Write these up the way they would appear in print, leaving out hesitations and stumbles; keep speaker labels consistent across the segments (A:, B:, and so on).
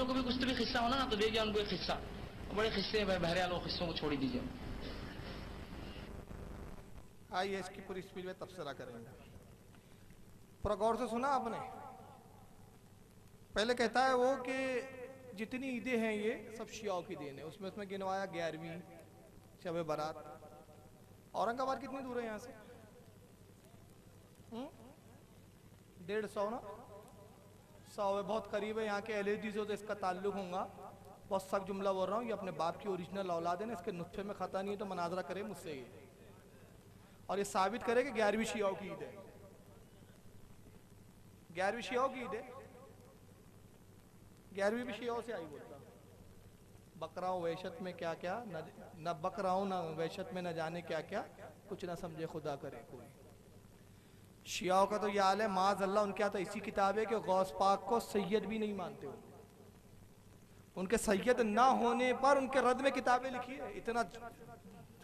A: को भी कुछ तो भी किस्सा होना ना, तो दे दिया उनको एक किस्सा, बड़े किस्से बहरहाल वो किस्सों को छोड़ ही दीजिए।
B: आइए इसकी पूरी स्पीड में तबसरा करेंगे। पूरा गौर से सुना आपने? पहले कहता है वो कि जितनी ईदें हैं ये सब शियाओं की देन है। उसमें गिनवाया 11वीं शब बारात। औरंगाबाद कितनी दूर है यहाँ से? 150 ना, 100 है, बहुत करीब है। यहाँ के LHD से तो इसका ताल्लुक होगा। बहुत सख्त जुमला बोल रहा हूँ, ये अपने बाप की ओरिजिनल औलाद है ना, इसके नुत्फे में खता नहीं है, तो मनाजरा करे मुझसे ये, और ये साबित करे कि 11वीं शियाओं की ईद है। 11वीं शियाओं की ईद है, 11वीं भी शियाओं से आई बोलता। बकराओं वहशत में क्या क्या न बकराओं न वहशत में न जाने क्या क्या, कुछ ना समझे खुदा करे कोई। शियाओं का तो ये हाल है, माज अल्लाह उनके यहाँ तो ऐसी किताब है कि गौस पाक को सैयद भी नहीं मानते हो। उनके सैयद ना होने पर उनके रद में किताबें लिखी है। इतना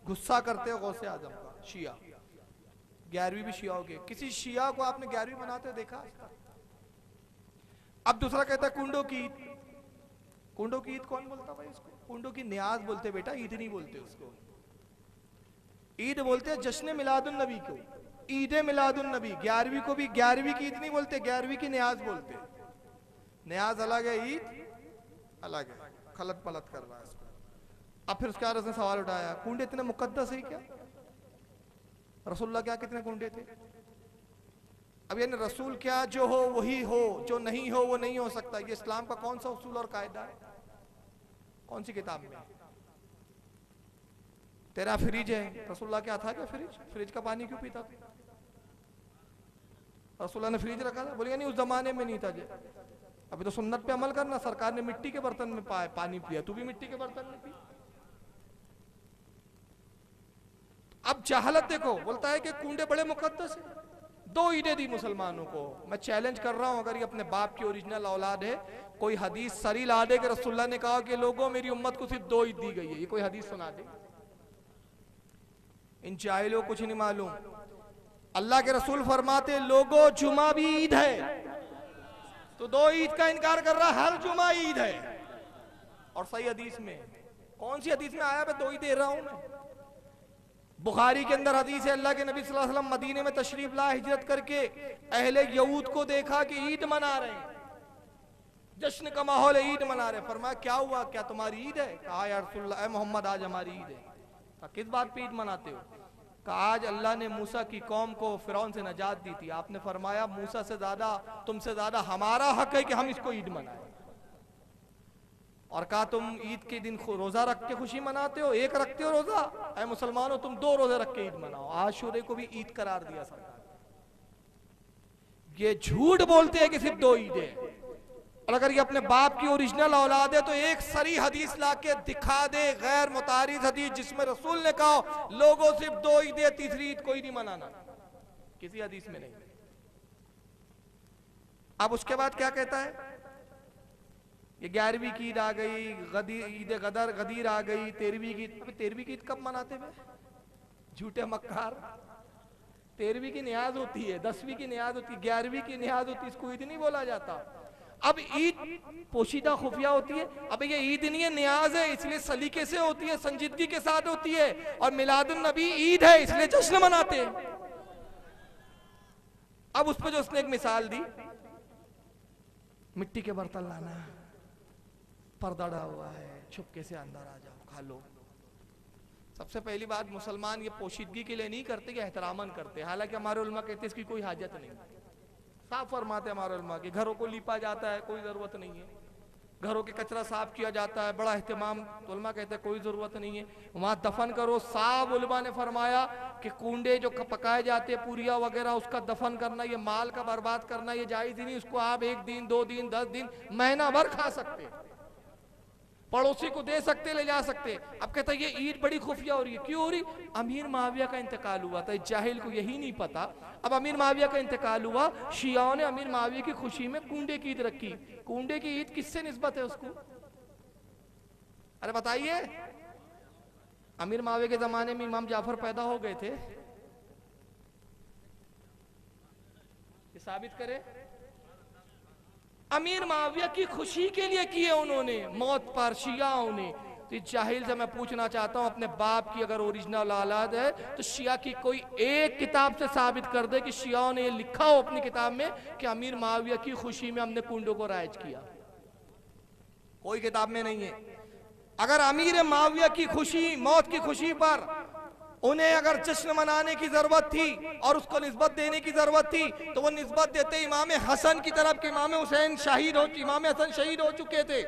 B: गुस्सा करते हो गौसे आजम का शिया। 11वीं भी शियाओं के। किसी शिया को आपने 11वीं मनाते हो देखा? अब दूसरा कहता है कुंडों की ईद। कुंडों की ईद कौन बोलता भाई उसको? कुंडों की न्याज बोलते बेटा, ईद नहीं बोलते उसको। ईद बोलते हैं जश्न मिलादुन नबी को, ईद मिलादुन नबी। 11वीं को भी 11वीं की ईद नहीं बोलते, 11वीं की न्याज बोलते। न्याज अलग है, ईद अलग है। खलत पलत कर रहा है इसको। अब फिर उसके बाद उसने सवाल उठाया, कुंडे इतने मुकद्दस है क्या? रसूलुल्लाह क्या कितने कुंडे थे? अब यानी रसूल क्या जो हो वही हो, जो नहीं हो वो नहीं हो सकता। ये इस्लाम का कौन सा उसूल और कायदा है? कौन सी किताब में? तेरा फ्रिज है, रसूलुल्लाह क्या था क्या फ्रिज? फ्रिज का पानी क्यों पीता था? रसूलुल्लाह ने फ्रिज रखा था? बोलिए नहीं उस जमाने में नहीं था। अभी तो सुन्नत पे अमल करना। सरकार ने मिट्टी के बर्तन में पानी पिया, तू भी मिट्टी के बर्तन में पी। अब जहालत देखो, बोलता है कि कुंडे बड़े मुकद्दस है। 2 ईदें दी मुसलमानों को। मैं चैलेंज कर रहा हूं, अगर ये अपने बाप की ओरिजिनल औलाद है, कोई हदीस सरी ला दे कि रसूलुल्लाह ने कहा कि लोगों मेरी उम्मत को सिर्फ 2 ईद दी गई है। ये कोई हदीस सुना दे। इन जाहिलों को कुछ नहीं मालूम। अल्लाह के रसूल फरमाते लोगों जुमा भी ईद है, तो 2 ईद का इनकार कर रहा, हर जुमा ईद है। और सही हदीस में, कौन सी हदीस में आया? मैं 2 ही दे रहा हूं। मैं बुखारी के अंदर हदीस है, अल्लाह के नबी सल्लल्लाहु अलैहि वसल्लम मदीने में तशरीफ ला, हिजरत करके अहले यहूद को देखा कि ईद मना रहे हैं, जश्न का माहौल है, ईद मना रहे। फरमाया क्या हुआ, क्या तुम्हारी ईद है? कहा या रसूलल्लाह, ए मोहम्मद आज हमारी ईद है। कहा किस बात पे ईद मनाते हो? कहा आज अल्लाह ने मूसा की कौम को फिरौन से नजात दी थी। आपने फरमाया मूसा से ज्यादा, तुमसे ज्यादा हमारा हक है कि हम इसको ईद मनाएं। और कहा तुम ईद के दिन रोजा रख के खुशी मनाते हो, एक रखते हो रोजा? ऐ मुसलमानों तुम 2 रोजे रख के ईद मनाओ। आशूरे को भी ईद करार दिया सरकार। ये झूठ बोलते हैं कि सिर्फ 2 ईदें। और अगर ये अपने बाप की ओरिजिनल औलाद है तो एक सरी हदीस लाके दिखा दे, गैर मुतारिज हदीस, जिसमें रसूल ने कहा लोगों सिर्फ 2 ईदें, तीसरी ईद कोई नहीं मनाना। किसी हदीस में नहीं। अब उसके बाद क्या कहता है? ये 11वीं की ईद आ गई, ईद गदीर आ गई, 13वीं की। अभी 13वीं की ईद कब मनाते हैं? झूठे मक्कार। 13वीं की न्याज होती है, 10वीं की न्याज होती है, 11वीं की न्याज होती है, इसको ईद नहीं बोला जाता। अब ईद पोशीदा खुफिया होती है। अब ये ईद नहीं है, न्याज है, इसलिए सलीके से होती है, संजीदगी के साथ होती है। और मिलादुन नबी ईद है, इसलिए जश्न मनाते हैं। अब उस पर जो उसने एक मिसाल दी, मिट्टी के बर्तन लाना, पर्दा डा हुआ है, छुपके से अंदर आ जाओ, खा लो। सबसे पहली बात, मुसलमान ये पोशीदगी के लिए नहीं करते, कि एहतरामन करते। हालांकि हमारे उलमा कहते हैं इसकी कोई हाजत नहीं। साफ फरमाते हमारे उलमा कि घरों को लीपा जाता है, कोई जरूरत नहीं है। घरों के कचरा साफ किया जाता है, बड़ा एहतमाम, तो उलमा कहते हैं कोई जरूरत नहीं है। वहां दफन करो। साफ उलमा ने फरमाया कि कुंडे जो पकाए जाते हैं, पूरिया वगैरह, उसका दफन करना, ये माल का बर्बाद करना, ये जायज ही नहीं। उसको आप 1 दिन 2 दिन 10 दिन महीना भर खा सकते, पड़ोसी को दे सकते, ले जा सकते। अब कहता है ये ईद बड़ी खुफिया हो रही है। क्यों हो रही? अमीर माविया का इंतकाल हुआ था, जाहिल को यही नहीं पता। अब अमीर माविया का इंतकाल हुआ, शियाओं ने अमीर माविया की खुशी में कुंडे की ईद रखी। कुंडे की ईद किससे निस्बत है उसको? अरे बताइए। अमीर माविया के जमाने में इमाम जाफर पैदा हो गए थे, ये साबित करे। अमीर माविया की खुशी के लिए किए उन्होंने, मौत पर शियाओं ने। तो इस जाहिल से मैं पूछना चाहता हूं, अपने बाप की अगर ओरिजिनल औलाद है तो शिया की कोई एक किताब से साबित कर दे कि शियाओं ने ये लिखा हो अपनी किताब में कि अमीर माविया की खुशी में हमने कुंडों को राइज किया। कोई किताब में नहीं है। अगर अमीर माविया की खुशी, मौत की खुशी पर उन्हें अगर जश्न मनाने की जरूरत थी और उसको निस्बत देने की जरूरत थी तो वो निस्बत देते इमाम हसन की तरफ के। इमाम हुसैन शहीद हो, इमाम हसन शहीद हो चुके थे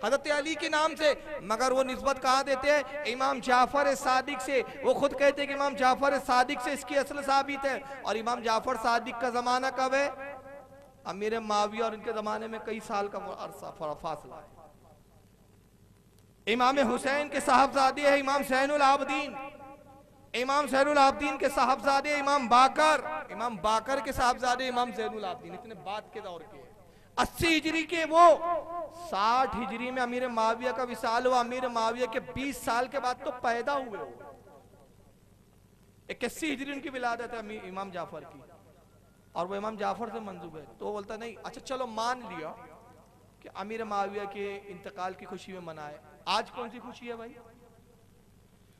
B: हजरत अली के नाम से, मगर वो निस्बत कहाँ देते हैं? इमाम जाफर सादिक से। वो खुद कहते हैं कि इमाम जाफर सादिक से इसकी असल साबित है। और इमाम जाफर सादिक का जमाना कब है? अमीर माविया और इनके जमाने में कई साल का फासला है। इमाम हुसैन के साहबजादे है इमाम ज़ैनुल आबदीन, इमाम ज़ैनुल आबदीन के साहबजादे इमाम बाकर, इमाम बाकर के साहबजादे इमाम ज़ैनुल आबदीन। इतने बाद के दौर के 80 हिजरी के, वो 60 हिजरी में अमीर माविया का विसाल हुआ। अमीर माविया के 20 साल के बाद तो पैदा हुए हो। 81 हिजरी उनकी विलादत है इमाम जाफर की, और वो इमाम जाफर से मंसूब है। तो बोलता नहीं, अच्छा चलो मान लिया कि अमीर माविया के इंतकाल की खुशी में मनाए। आज कौन सी खुशी है भाई?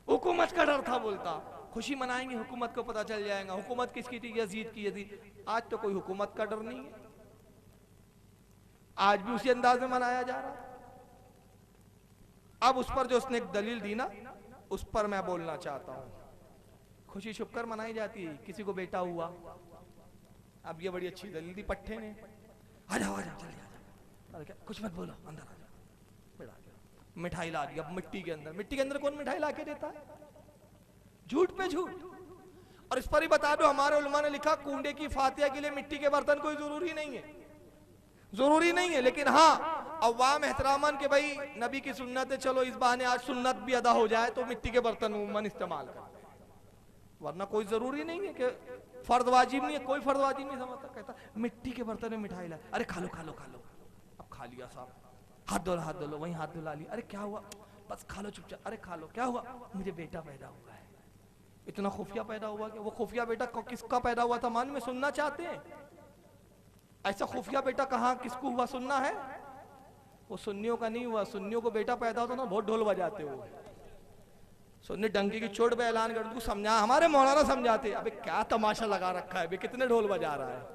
B: हुकूमत का डर था, बोलता खुशी मनाएंगे हुकूमत को पता चल जाएगा। हुकूमत किसकी थी? यजीद की। यजीद। आज तो कोई हुकूमत का डर नहीं है, आज भी उसी अंदाज में मनाया जा रहा है। अब उस पर जो उसने एक दलील दी ना, उस पर मैं बोलना चाहता हूं। खुशी छुपकर मनाई जाती है, किसी को बेटा हुआ, अब ये बड़ी अच्छी दलील दी पट्टे ने, आ जाओ आ जाओ चले आ जाओ, कुछ मत बोलो, अंदर आ जाओ। मिठाई ला दी, अब मिट्टी के अंदर, मिट्टी के अंदर कौन मिठाई ला के देता है? झूठ पे झूठ। और इस पर ही बता दो, हमारे उलमा ने लिखा कूंडे की फातिया के लिए मिट्टी के बर्तन कोई जरूरी नहीं है, जरूरी नहीं है। लेकिन हाँ, अवाम एहतरामन के भाई नबी की सुन्नत है, चलो इस बहाने आज सुन्नत भी अदा हो जाए तो मिट्टी के बर्तन उम्मन इस्तेमाल करते हैं, वरना कोई जरूरी नहीं है कि फर्द वाजिब नहीं है। कोई फर्द वाजिब नहीं समझता, कहता मिट्टी के बर्तन में मिठाई ला, अरे खा लो खा लो खा लो। अब खा लिया साहब, हाथ धो लो, वहीं हाथ धुला लिया, अरे क्या हुआ? बस खा लो चुपचाप, अरे खा लो, क्या हुआ? मुझे बेटा पैदा हुआ है। इतना खुफिया पैदा हुआ कि वो खुफिया बेटा किसका पैदा हुआ था मान में सुनना चाहते हैं? ऐसा खुफिया बेटा कहाँ किसको हुआ सुनना है? वो सुन्नियों का नहीं हुआ। सुन्नियों को बेटा पैदा होता ना, बहुत ढोल बजाते हो, सुन्नी डंकी की चोट पे ऐलान कर दू, समझा, हमारे मौलाना समझाते, अबे क्या तमाशा लगा रखा है, कितने ढोल बजा रहा है,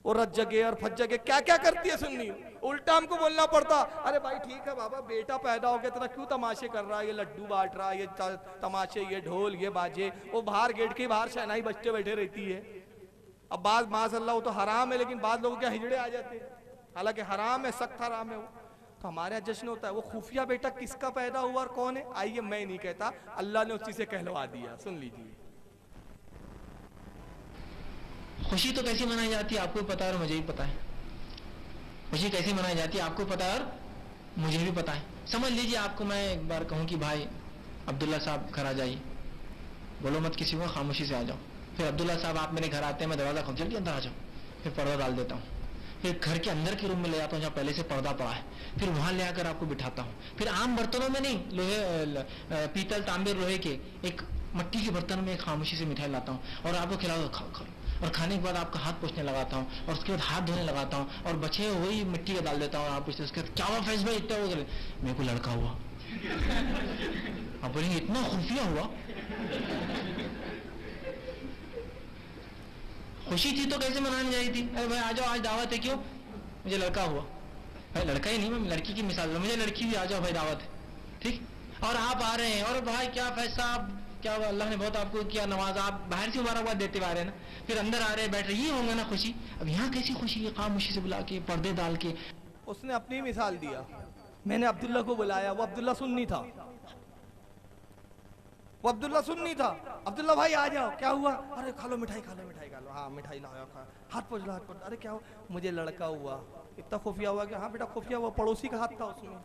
B: और रज जगे और फज जगे, क्या क्या करती है सुन्नी। उल्टा हमको बोलना पड़ता, अरे भाई ठीक है बाबा, बेटा पैदा हो गया, तेरा क्यों तमाशे कर रहा है, ये लड्डू बांट रहा है, ये तमाशे, ये ढोल, ये बाजे। वो बाहर गेट के बाहर शहनाई बच्चे बैठे रहती है। अब बाद माशाअल्लाह वो तो हराम है, लेकिन बाद लोगों के हिजड़े आ जाते हैं, हालांकि हराम है, सख्त हराम है वो। तो हमारे यहाँ जश्न होता है। वो खुफिया बेटा किसका पैदा हुआ और कौन है? आइए, मैं नहीं कहता, अल्लाह ने उसी से कहलवा दिया, सुन लीजिए।
A: खुशी तो कैसी मनाई जाती है आपको पता है और मुझे भी पता है। खुशी कैसी मनाई जाती है आपको पता है और मुझे भी पता है। समझ लीजिए, आपको मैं एक बार कहूं कि भाई अब्दुल्ला साहब घर आ जाइए, बोलो मत किसी को, खामोशी से आ जाओ। फिर अब्दुल्ला साहब आप मेरे घर आते हैं, मैं दरवाजा खोल, जल्दी अंदर आ जाओ, फिर पर्दा डाल देता हूँ, फिर घर के अंदर के रूम में ले जाता हूँ जहाँ पहले से पर्दा पड़ा है, फिर वहां ले आकर आपको बिठाता हूँ। फिर आम बर्तनों में नहीं, लोहे, पीतल, तांबे, लोहे के, एक मट्टी के बर्तन में एक खामोशी से मिठाई लाता हूँ और आपको खिलाओ, खाओ खाओ। और खाने के बाद आपका हाथ पोंछने लगाता हूँ और उसके बाद हाथ धोने लगाता हूँ और बचे वही मिट्टी का डाल देता हूँ। आप उसके बाद क्या हुआ फैज भाई, इतना हो गया? मेरे को लड़का हुआ। आप बोलेंगे इतना खुफिया हुआ? खुशी थी तो कैसे मनानी जाती थी? अरे भाई आ जाओ, आज दावत है, क्यों? मुझे लड़का हुआ। भाई लड़का ही नहीं, मैं लड़की की मिसाल, मुझे लड़की भी, आ जाओ भाई दावत है, ठीक। और आप आ रहे हैं, और भाई क्या फैज साहब, क्या हुआ, अल्लाह ने बहुत आपको किया नवाज, आप बाहर से मुबारकबाद देते हुए आ रहे हैं ना, फिर अंदर आ रहे बैठ रहे, ये होंगे ना खुशी। अब यहाँ कैसी खुशी है? खामोशी से बुला के, पर्दे डाल के।
B: उसने अपनी मिसाल दिया, मैंने अब्दुल्ला को बुलाया, वो अब्दुल्ला सुन्नी था, वो अब्दुल्ला सुन्नी था। अब्दुल्ला भाई आ जाओ, क्या हुआ? अरे खा लो मिठाई, खा लो मिठाई, खा लो, हाँ मिठाई लाओ, खा, हाथ पोंछ लो, हाथ पोंछ। अरे क्या हुआ? मुझे लड़का हुआ। इतना खुफिया हुआ कि हाँ बेटा खुफिया हुआ, पड़ोसी का हाथ था उसमें।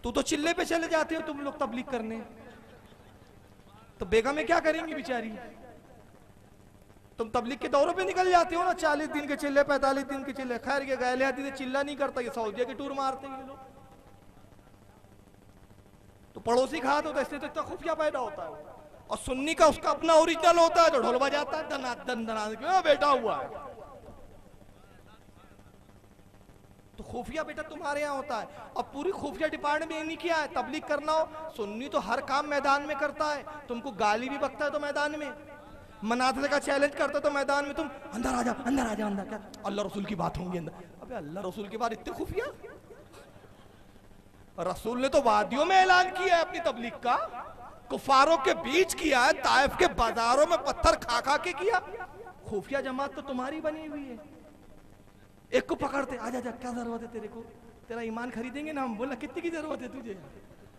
B: तू तो चिल्ले पे चले जाते हो तुम लोग तबलीग करने, तो बेगमें क्या करेंगी बेचारी? तुम तबलीग के दौरों पे निकल जाते हो ना, 40 दिन के चिल्ले, 45 दिन के चिल्ले। खैर ये गैले आती चिल्ला नहीं करता, ये सऊदिया की टूर मारते हैं ये लोग। तो पड़ोसी का हाथ होता है, इसलिए तो इतना खुफिया पैदा होता है। और सुन्नी का उसका अपना ओरिजिनल होता है, तो ढोल बजाता है, दना दन दना, बेटा हुआ है। तो खुफिया बेटा तुम्हारे यहाँ होता है। और पूरी खुफिया डिपार्टमेंट में नहीं किया है, तबलीग करना हो, सुन्नी तो हर काम मैदान में करता है। तुमको गाली भी बकता है तो मैदान में, मनाते का चैलेंज करता तो मैदान में तुम अंदर आ जा, अंदर आ जा, अंदर क्या अल्लाह रसूल की बात होंगी अंदर। अबे अल्लाह रसूल की बात इतने खुफिया? रसूल ने तो वादियों में ऐलान किया है अपनी तबलीग का, कुफारों के बीच किया है, ताइफ के बाजारों में पत्थर खा खा के किया। खुफिया जमात तो तुम्हारी बनी हुई है। एक को पकड़ते, आजा जा, क्या जरूरत है तेरे को, तेरा ईमान खरीदेंगे ना हम। बोला कितनी की जरूरत है तुझे,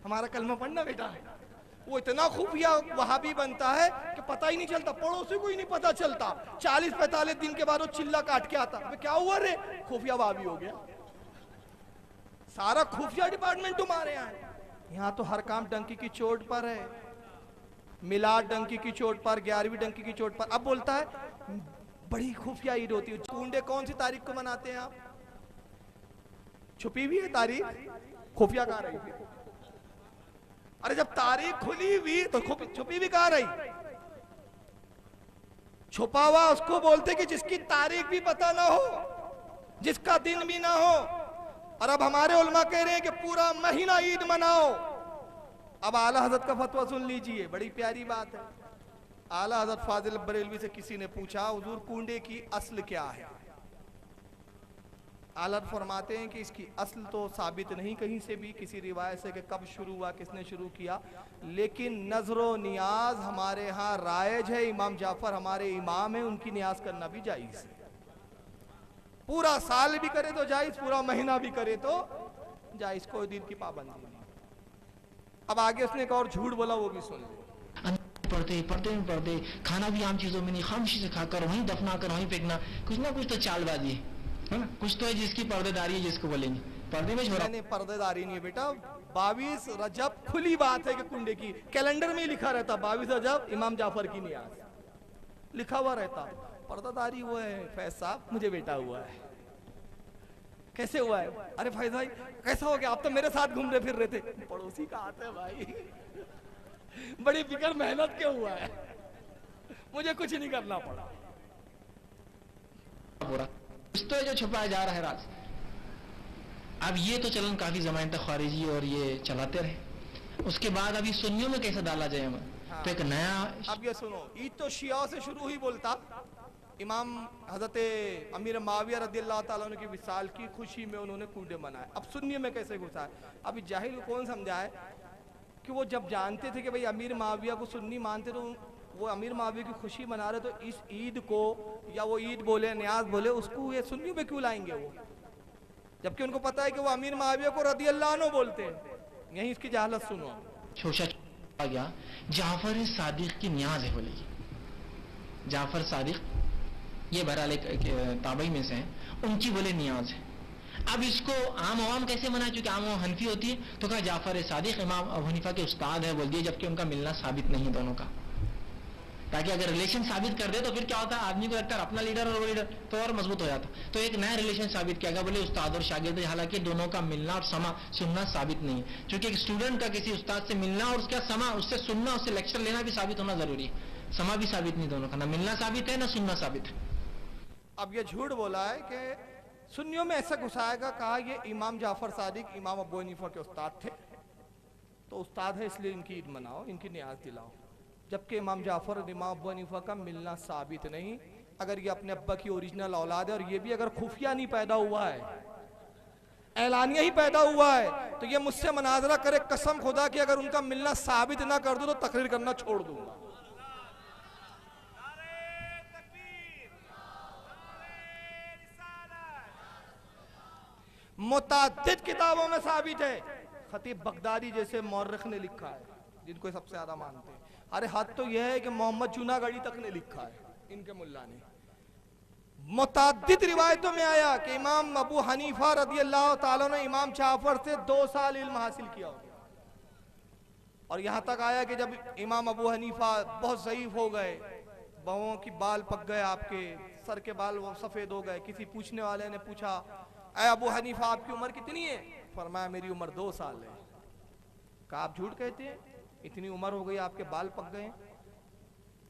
B: हमारा कलमा पढ़ना बेटा। वो इतना खुफिया वहां भी बनता है कि पता ही नहीं चलता, पड़ोसी को ही नहीं पता चलता। 40-45 दिन के बाद वो चिल्ला काट के आता, क्या हुआ रे, खुफिया वाबी हो गया। सारा खुफिया डिपार्टमेंट तुम्हारे यहाँ है। यहाँ तो हर काम डंकी की चोट पर है, मिलाद डंकी की चोट पर, 11वीं डंकी की चोट पर। अब बोलता है बड़ी खुफिया ईद होती है। चूंडे कौन सी तारीख को मनाते हैं आप? छुपी हुई है तारीख, खुफिया कहाँ रही? अरे जब तारीख खुली हुई तो छुपी भी कहाँ रही? छुपा हुआ उसको बोलते कि जिसकी तारीख भी पता ना हो, जिसका दिन भी ना हो। और अब हमारे उलमा कह रहे हैं कि पूरा महीना ईद मनाओ। अब आला हजरत का फतवा सुन लीजिए, बड़ी प्यारी बात है। आला हजरत फाजिल बरेलवी से किसी ने पूछा, हुजूर कुंडे की असल क्या है? आला फरमाते हैं कि इसकी असल तो साबित नहीं कहीं से भी, किसी रिवायत से कि कब शुरू हुआ, किसने शुरू किया, लेकिन नजरो नियाज हमारे यहाँ रायज है। इमाम जाफर हमारे इमाम है, उनकी नियाज करना भी जायज है। पूरा साल भी करे तो जायज, पूरा महीना भी करे तो जायज, कोई दिन की पाबंदी नहीं। अब आगे उसने एक और झूठ बोला, वो भी सुन लो।
A: पढ़ते खाना भी आम चीजों में नहीं, खामोशी से खाकर वहीं दफना कर वहीं फेंकना, कुछ ना कुछ तो चालबाजी है ना, कुछ तो है जिसकी पर्देदारी है, जिसको बोलेंगे पर्दे में छोड़ा।
B: नहीं, पर्देदारी नहीं है बेटा। 22 रजब खुली बात है कि कुंडे की, कैलेंडर में लिखा रहता 22 रजब इमाम जाफर की नियाज लिखा हुआ रहता। पर्दादारी वो है फैज साहब, मुझे बेटा हुआ है। कैसे हुआ है? अरे फैज भाई कैसा हो गया, आप तो मेरे साथ घूम रहे फिर रहे थे। पड़ोसी का हाथ है भाई, बड़ी फिक्र मेहनत के हुआ है, मुझे कुछ नहीं करना पड़ा।
A: कुछ तो है जो छुपाया जा रहा है राज। अब ये तो चलन काफी जमाने तक खारिजी और ये चलाते रहे। उसके बाद अभी सुन्नियों में कैसे डाला जाए हमें? हाँ। तो एक नया,
B: अब ये सुनो, ईद तो शिया से शुरू ही बोलता। इमाम हजरत अमीर माविया रदियल्लाहु ताला अन्हु की विसाल की खुशी में उन्होंने कूडे मनाए। अब सुन्नी में कैसे घुसा है? अभी जाहिल कौन समझाए कि वो जब जानते थे कि भाई अमीर माविया को सुन्नी मानते, तो वो अमीर माविया की खुशी मना रहे, तो इस ईद को या वो ईद बोले न्याज बोले, उसको ये सुन्नी में क्यों लाएंगे वो, जबकि उनको पता है कि वो अमीर माविया को रदियल्लाहु अन्हु बोलते हैं। यही इसकी जहालत सुनो।
A: शोशा आ गया, जाफर सादिक की न्याज है बोलेगी। जाफर सादिक ये बहरहाल एक ताबई में से हैं, उनकी बोले नियाज है। अब इसको आम आवाम कैसे मना, चूंकि आम आवाम हनफी होती है, तो कहा जाफर सादिक इमाम अबू हनीफा के उस्ताद है बोल दिए, जबकि उनका मिलना साबित नहीं दोनों का। ताकि अगर रिलेशन साबित कर दे तो फिर क्या होता है, आदमी को लगता है अपना लीडर और वो लीडर, तो और मजबूत हो जाता। तो एक नया रिलेशन साबित किया गया, बोले उस्ताद और शागिर्द, हालांकि दोनों का मिलना और समा सुनना साबित नहीं है। चूंकि एक स्टूडेंट का किसी उस्ताद से मिलना और उसका समा, उससे सुनना, उससे लेक्चर लेना भी साबित होना जरूरी है। समा भी साबित नहीं दोनों का, ना मिलना साबित है ना सुनना साबित है।
B: अब ये झूठ बोला है कि सुन्नियों में ऐसा घुसाएगा, कहा ये इमाम जाफर सादिक इमाम अबू हनीफा के उस्ताद थे, तो उस्ताद है इसलिए इनकी ईद मनाओ, इनकी नियाज दिलाओ, जबकि इमाम जाफर और इमाम अबू हनीफा का मिलना साबित नहीं। अगर ये अपने अब्बा की ओरिजिनल औलाद है और ये भी अगर खुफिया नहीं पैदा हुआ है, ऐलानिया ही पैदा हुआ है, तो ये मुझसे मनाजरा करे कसम खुदा कि अगर उनका मिलना साबित ना कर दो तो तकरीर करना छोड़ दूंगा। मुताद्दिद किताबों में साबित है। खतीब बगदादी जैसे मौर्रिख ने लिखा है, जिनको सबसे ज्यादा मानते हैं। अरे हद तो यह है कि मोहम्मद जूनागढ़ी तक ने लिखा है, इनके मुल्ला ने। मुताद्दिद रिवायतों में आया कि इमाम अबू हनीफा रदियल्लाहु ताला ने इमाम जाफर से 2 साल इल्म हासिल किया। और यहां तक आया कि जब इमाम अबू हनीफा बहुत ज़ईफ हो गए, बहुओं की बाल पक गए, आपके सर के बाल वो सफेद हो गए, किसी पूछने वाले ने पूछा, ऐ अबू हनीफा आपकी उम्र कितनी है? फरमाया मेरी उम्र 2 साल है। कहा आप झूठ कहते हैं, इतनी उम्र हो गई आपके बाल पक गए,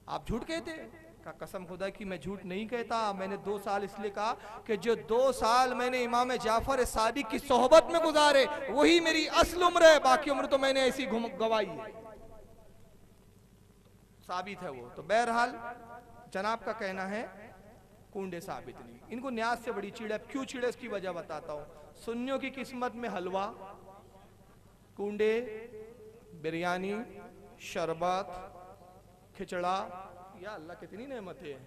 B: आप झूठ कहते हैं? का कसम खुदा की मैं झूठ नहीं कहता, मैंने 2 साल इसलिए कहा कि जो 2 साल मैंने इमाम जाफर सादिक की सोहबत में गुजारे वही मेरी असल उम्र है, बाकी उम्र तो मैंने ऐसी गवाई है, साबित है वो। तो बहरहाल जनाब का कहना है कूंडे साबित नहीं। इनको न्याज से बड़ी चिड़ है। क्यों चिड़ है इसकी वजह बताता हूं। सुन्नियों की किस्मत में हलवा, कूंडे, बिरयानी, शरबत, खिचड़ा, या अल्लाह कितनी नेमतें हैं।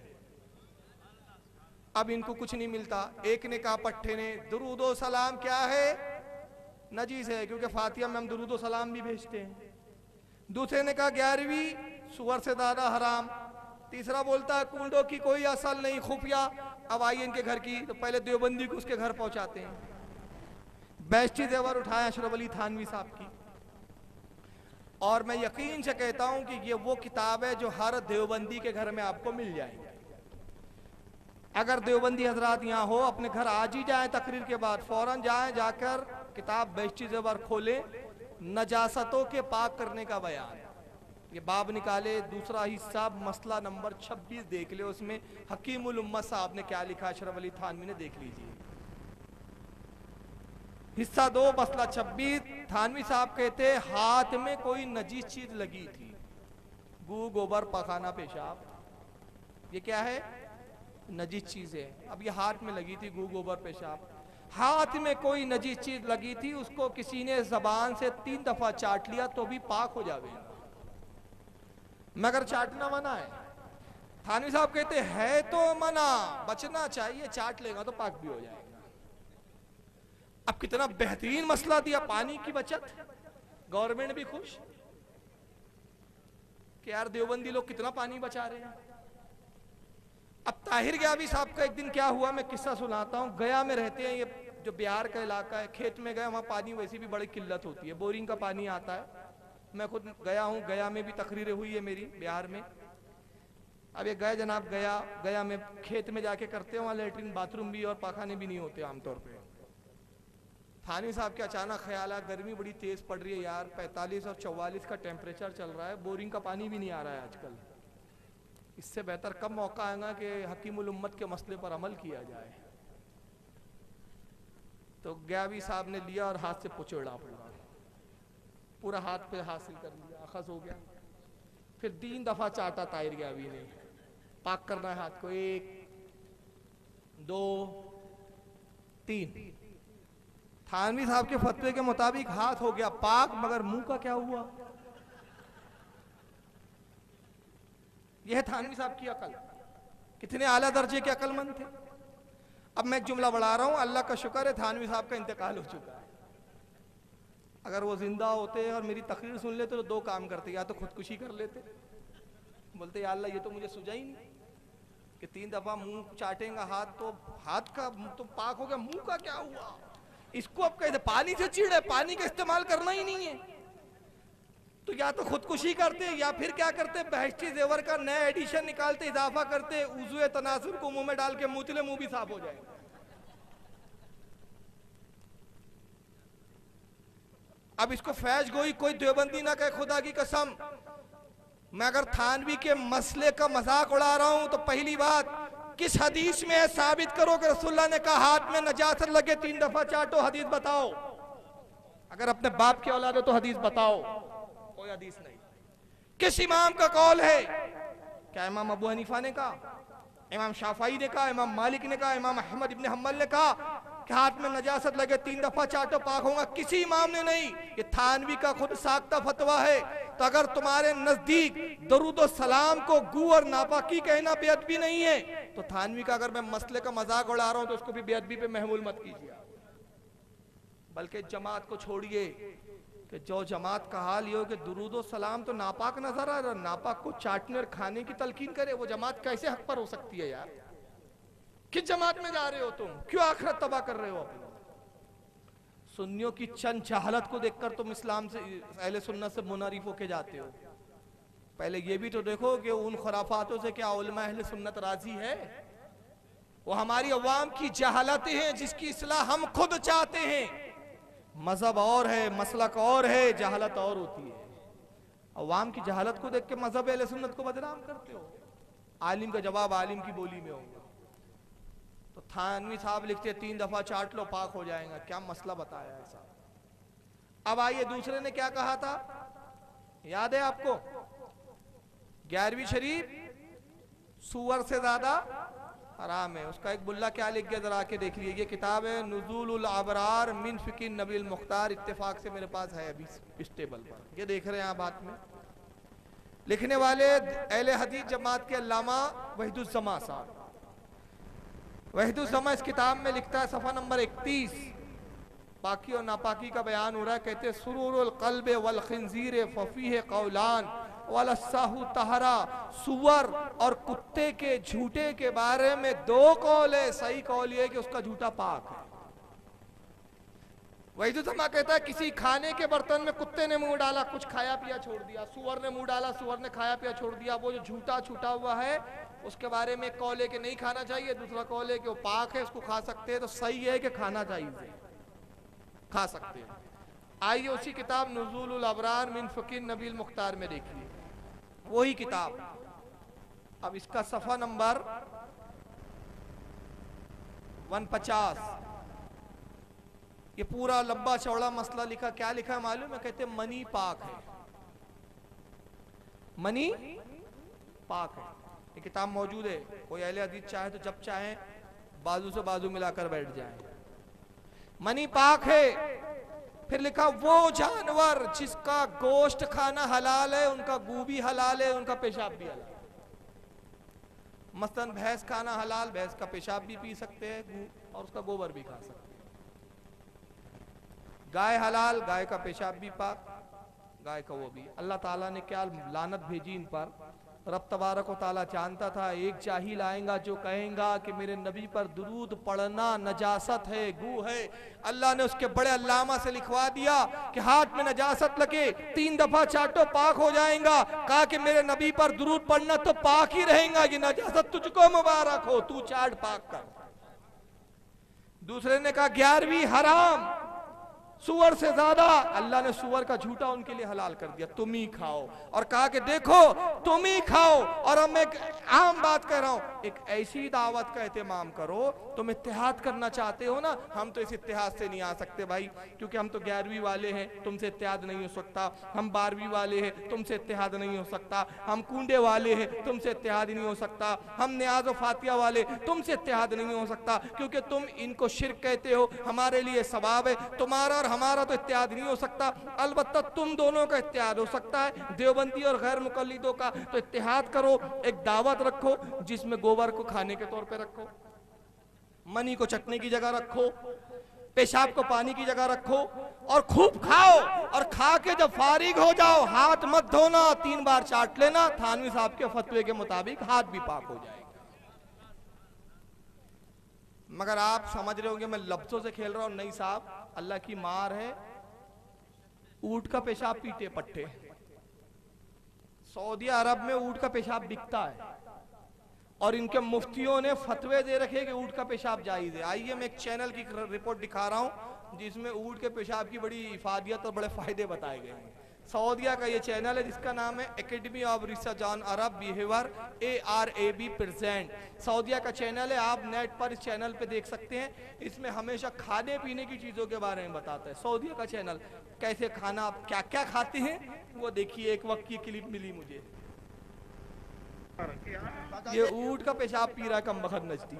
B: अब इनको कुछ नहीं मिलता। एक ने कहा पट्टे ने दुरूदो सलाम क्या है, नजीस है, क्योंकि फातिहा में हम दुरूदो सलाम भी भेजते हैं। दूसरे ने कहा 11वीं सुअर से ज्यादा हराम। तीसरा बोलता है कूंडों की कोई असल नहीं, खुफिया। अब आइए इनके घर की, तो पहले देवबंदी को उसके घर पहुंचाते हैं। बेस्टी जेवर उठाया अशरफ अली थानवी साहब की, और मैं यकीन से कहता हूं कि ये वो किताब है जो हर देवबंदी के घर में आपको मिल जाएगी। अगर देवबंदी हजरात यहाँ हो, अपने घर आज ही जाएं, तकरीर के बाद फौरन जाएं, जाकर किताब बेस्टी जेवर खोलें, नजासतों के पाक करने का बयान, ये बाब निकाले, दूसरा हिस्सा मसला नंबर 26 देख ले, उसमें हकीमुल उम्मत साहब ने क्या लिखा, अशरफ अली थानवी ने, देख लीजिए। हिस्सा 2 मसला 26। थानवी साहब कहते हाथ में कोई नजीस चीज लगी थी, गू, गोबर, पखाना, पेशाब, ये क्या है, नजीस चीज है। अब ये हाथ में लगी थी, गू, गोबर, पेशाब, हाथ में कोई नजीस चीज लगी थी, उसको किसी ने जबान से 3 दफा चाट लिया तो भी पाक हो जाएगा, मगर चाटना मना है। थानवी साहब कहते है तो मना, बचना चाहिए, चाट लेगा तो पाक भी हो जाएगा। अब कितना बेहतरीन मसला दिया, पानी की बचत, गवर्नमेंट भी खुश कि यार देवबंदी लोग कितना पानी बचा रहे हैं। अब ताहिर गयावी साहब का एक दिन क्या हुआ, मैं किस्सा सुनाता हूँ। गया में रहते हैं, ये जो बिहार का इलाका है, खेत में गए, वहाँ पानी वैसे भी बड़ी किल्लत होती है, बोरिंग का पानी आता है। मैं खुद गया हूँ, गया में भी तकरीरें हुई है मेरी, बिहार में। अब ये गए जनाब, गया में खेत में जाके करते हैं, वहाँ लेटरिन बाथरूम भी और पाखाने भी नहीं होते आमतौर पे। थानवी साहब के अचानक ख्याल आया, गर्मी बड़ी तेज पड़ रही है यार, 45 और 44 का टेम्परेचर चल रहा है, बोरिंग का पानी भी नहीं आ रहा है आजकल, इससे बेहतर कब मौका आएगा कि हकीमुल उम्मत के मसले पर अमल किया जाए। तो गयावी साहब ने लिया और हाथ से पुचोड़ा पूरा हाथ पे हासिल कर लिया, अखज हो गया। फिर 3 दफा चाटा ताहिर गयावी ने, पाक करना है हाथ को, 1 2 3। थानवी साहब के फतवे के मुताबिक हाथ हो गया पाक, मगर मुंह का क्या हुआ। यह है थानवी साहब की अकल, कितने आला दर्जे के अकलमंद थे। अब मैं एक जुमला बढ़ा रहा हूं, अल्लाह का शुक्र है थानवी साहब का इंतकाल हो चुका है। अगर वो जिंदा होते और मेरी तकरीर सुन लेते तो 2 काम करते, या तो खुदकुशी कर लेते, बोलते या अल्लाह ये तो मुझे सुझा ही नहीं कि 3 दफा मुंह चाटेगा हाथ, तो हाथ का तो पाक हो गया, मुंह का क्या हुआ। इसको अब कहते पानी से चीड़ है, पानी का इस्तेमाल करना ही नहीं है, तो या तो खुदकुशी करते या फिर क्या करते, बहश्ती जेवर का नया एडिशन निकालते, इजाफा करते, उज़्वे तनासुर को मुंह में डाल के मुतले मुंह भी साफ हो जाएगा। अब इसको फैज गोई कोई देवबंदी ना कहे, खुदा की कसम। मैं अगर थानवी के मसले का मजाक उड़ा रहा हूं तो पहली बात, किस हदीस में है साबित करो कि रसूलुल्लाह ने कहा हाथ में नजासत लगे 3 दफा चाटो, हदीस बताओ। अगर अपने बाप की औलाद हो तो हदीस बताओ, कोई हदीस नहीं। किस इमाम का कौल है, क्या इमाम अबू हनीफा ने कहा, इमाम शाफई ने कहा, इमाम मालिक ने कहा, इमाम अहमद इब्न हम्बल ने कहा कि हाथ में नजासत लगे 3 दफा चाटो पाक होगा, किसी इमाम ने नहीं। ये थानवी का खुद साख्ता फतवा है। तो अगर तुम्हारे नजदीक दरूद और सलाम को गू और नापाकी कहना बेअदबी नहीं है, तो थानवी का अगर मैं मसले का मजाक उड़ा रहा हूं तो उसको भी बेअदबी पे महमूल मत कीजिए। बल्कि जमात को छोड़िए कि जो जमात का हाल ये हो कि दुरूद और सलाम तो नापाक नजर आ रहा, नापाक को चाटने और खाने की तलकीन करे, वो जमात कैसे हक पर हो सकती है यार। किस जमात में जा रहे हो तुम, क्यों आखिरत तबाह कर रहे हो अपनी। सुन्नियों की चंद जहालत को देखकर तुम इस्लाम से, अहले सुन्नत से मुनारिफ होके जाते हो। पहले ये भी तो देखो कि उन खुराफातों से क्या उलमा अहले सुन्नत राजी है। वो हमारी अवाम की जहालतें हैं जिसकी इस्लाह हम खुद चाहते हैं। मजहब और है, मसलक और है, जहालत और होती है। अवाम की जहालत को देख के मजहब अहले सुन्नत को बदनाम करते हो। आलिम का जवाब आलिम की बोली में होगा। तो थानवी साहब लिखते 3 दफा चाट लो पाक हो जाएगा। क्या मसला बताया ऐसा। अब आइए दूसरे ने क्या कहा था, याद है आपको? 11वीं शरीफ सुअर से ज्यादा हराम है। उसका एक बुल्ला क्या लिख गया, जरा आके देख लीजिए। किताब है नुज़ूलुल अबरार मिन फ़िक़्हि नबील मुख्तार, इत्तेफाक से मेरे पास है अभी इस टेबल पर, ये देख रहे हैं आप हाथ में। लिखने वाले अहले हदीस जमात के अल्लामा वहीदुज़्ज़मा साहब। वहीदुज़्ज़मा इस किताब में लिखता है, सफ़ा नंबर 31, पाकी और नापाकी का बयान हो रहा है। कहते सुरूरुल क़ल्ब वल खिंज़ीर फ़फ़ीह क़ौलान वलस्साहु तहरा, सुअर और कुत्ते के झूठे के बारे में 2 कौल है। सही कौल ये है कि उसका झूठा पाक है। वहीदुज़्ज़मा कहता है किसी खाने के बर्तन में कुत्ते ने मुंह डाला, कुछ खाया पिया छोड़ दिया, सुअर ने मुंह डाला, सुअर ने खाया पिया छोड़ दिया, वो जो झूठा छूटा हुआ है उसके बारे में कौल है कि नहीं खाना चाहिए, दूसरा कौल है कि वो पाक है, उसको खा सकते हैं। तो सही है कि खाना चाहिए, खा सकते हैं। आइए उसी किताब नुज़ूलुल अबरार मिन फ़िक़्हि नबील मुख्तार में देखिए, वही किताब। अब इसका सफ़ा नंबर 150, ये पूरा लंबा चौड़ा मसला लिखा। क्या लिखा है मालूम है? कहते मनी पाक है, मनी पाक है। ये किताब मौजूद है, कोई अहले हदीस चाहे तो जब चाहे बाजू से बाजू मिलाकर बैठ जाए। मनी पाक है। फिर लिखा वो जानवर जिसका गोश्त खाना हलाल है, उनका गू भी हलाल है, उनका पेशाब भी हलाल है। मसलन भैंस खाना हलाल, भैंस का पेशाब भी पी सकते हैं गू, और उसका गोबर भी खा सकते हैं। गाय हलाल, गाय का पेशाब भी पाक, गाय का वो भी। अल्लाह ताला ने क्या लानत भेजी इन पर। रब तबारक व ताला जानता था एक जाहिल आएगा जो कहेगा कि मेरे नबी पर दुरूद पढ़ना नजासत है, गू है। अल्लाह ने उसके बड़े अल्लामा से लिखवा दिया कि हाथ में नजासत लगे 3 दफा चाटो पाक हो जाएगा। कहा कि मेरे नबी पर दुरूद पढ़ना तो पाक ही रहेगा, ये नजासत तुझको मुबारक हो, तू चाट पाक कर। दूसरे ने कहा 11वीं हराम, सुअर से ज्यादा। अल्लाह ने सुअर का झूठा उनके लिए हलाल कर दिया, तुम ही खाओ। और कहा कि देखो तुम ही खाओ। और हम एक आम बात कह रहा हूं, एक ऐसी दावत का एहतमाम करो, तुम इत्तेहाद करना चाहते हो ना, हम तो इस इत्तेहाद से नहीं आ सकते भाई, क्योंकि हम तो 11वीं वाले हैं, तुमसे इत्तेहाद नहीं हो सकता। हम 12वीं वाले हैं, तुमसे इत्तेहाद नहीं हो सकता। हम कूंडे वाले हैं, तुमसे इत्तेहाद नहीं हो सकता। हम नियाज़ व फातिया वाले, तुमसे इत्तेहाद नहीं हो सकता, क्योंकि तुम इनको शिर्क कहते हो, हमारे लिए सवाब है। तुम्हारा और हमारा तो इत्तेहाद नहीं हो सकता, अलबत्ता तुम दोनों का इत्तेहाद हो सकता है, देवबंदी और गैर मुकल्लिदों का। तो इत्तेहाद करो, एक दावत रखो जिसमें गोबर को खाने के तौर पे रखो, मनी को चटनी की जगह रखो, पेशाब को पानी की जगह रखो, और खूब खाओ। और खा के जब फारिग हो जाओ, हाथ मत धोना, 3 बार चाट लेना। थानवी साहब के फतवे के मुताबिक हाथ भी पाक हो जाएगा। मगर आप समझ रहे होंगे मैं लफ्जों से खेल रहा हूं। नहीं साहब, अल्लाह की मार है, ऊंट का पेशाब पीटे पट्टे। सऊदी अरब में ऊंट का पेशाब बिकता है, और इनके मुफ्तियों ने फतवे दे रखे कि ऊंट का पेशाब जायज है। आइए मैं एक चैनल की रिपोर्ट दिखा रहा हूं जिसमें ऊंट के पेशाब की बड़ी इफादियत और बड़े फायदे बताए गए हैं। सऊदिया का ये चैनल है जिसका नाम है academy of research on Arab behaviour, ARAB present. सऊदिया का चैनल है, आप नेट पर इस चैनल पे देख सकते हैं। इसमें हमेशा खाने पीने की चीज़ों के बारे में बताता है सऊदिया का चैनल, कैसे खाना, आप क्या क्या खाते हैं वो देखिए। एक वक्त की क्लिप मिली मुझे, ये ऊंट का पेशाब पी रहा कम बखत नजदी।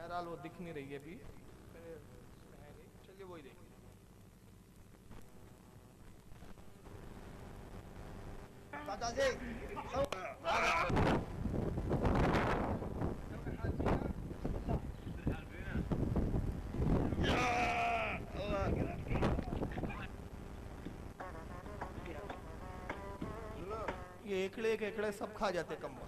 B: बहरहाल वो दिख नहीं रही है अभी, चलिए वही देखिए। ये एकड़े केकड़े सब खा जाते कम्बल।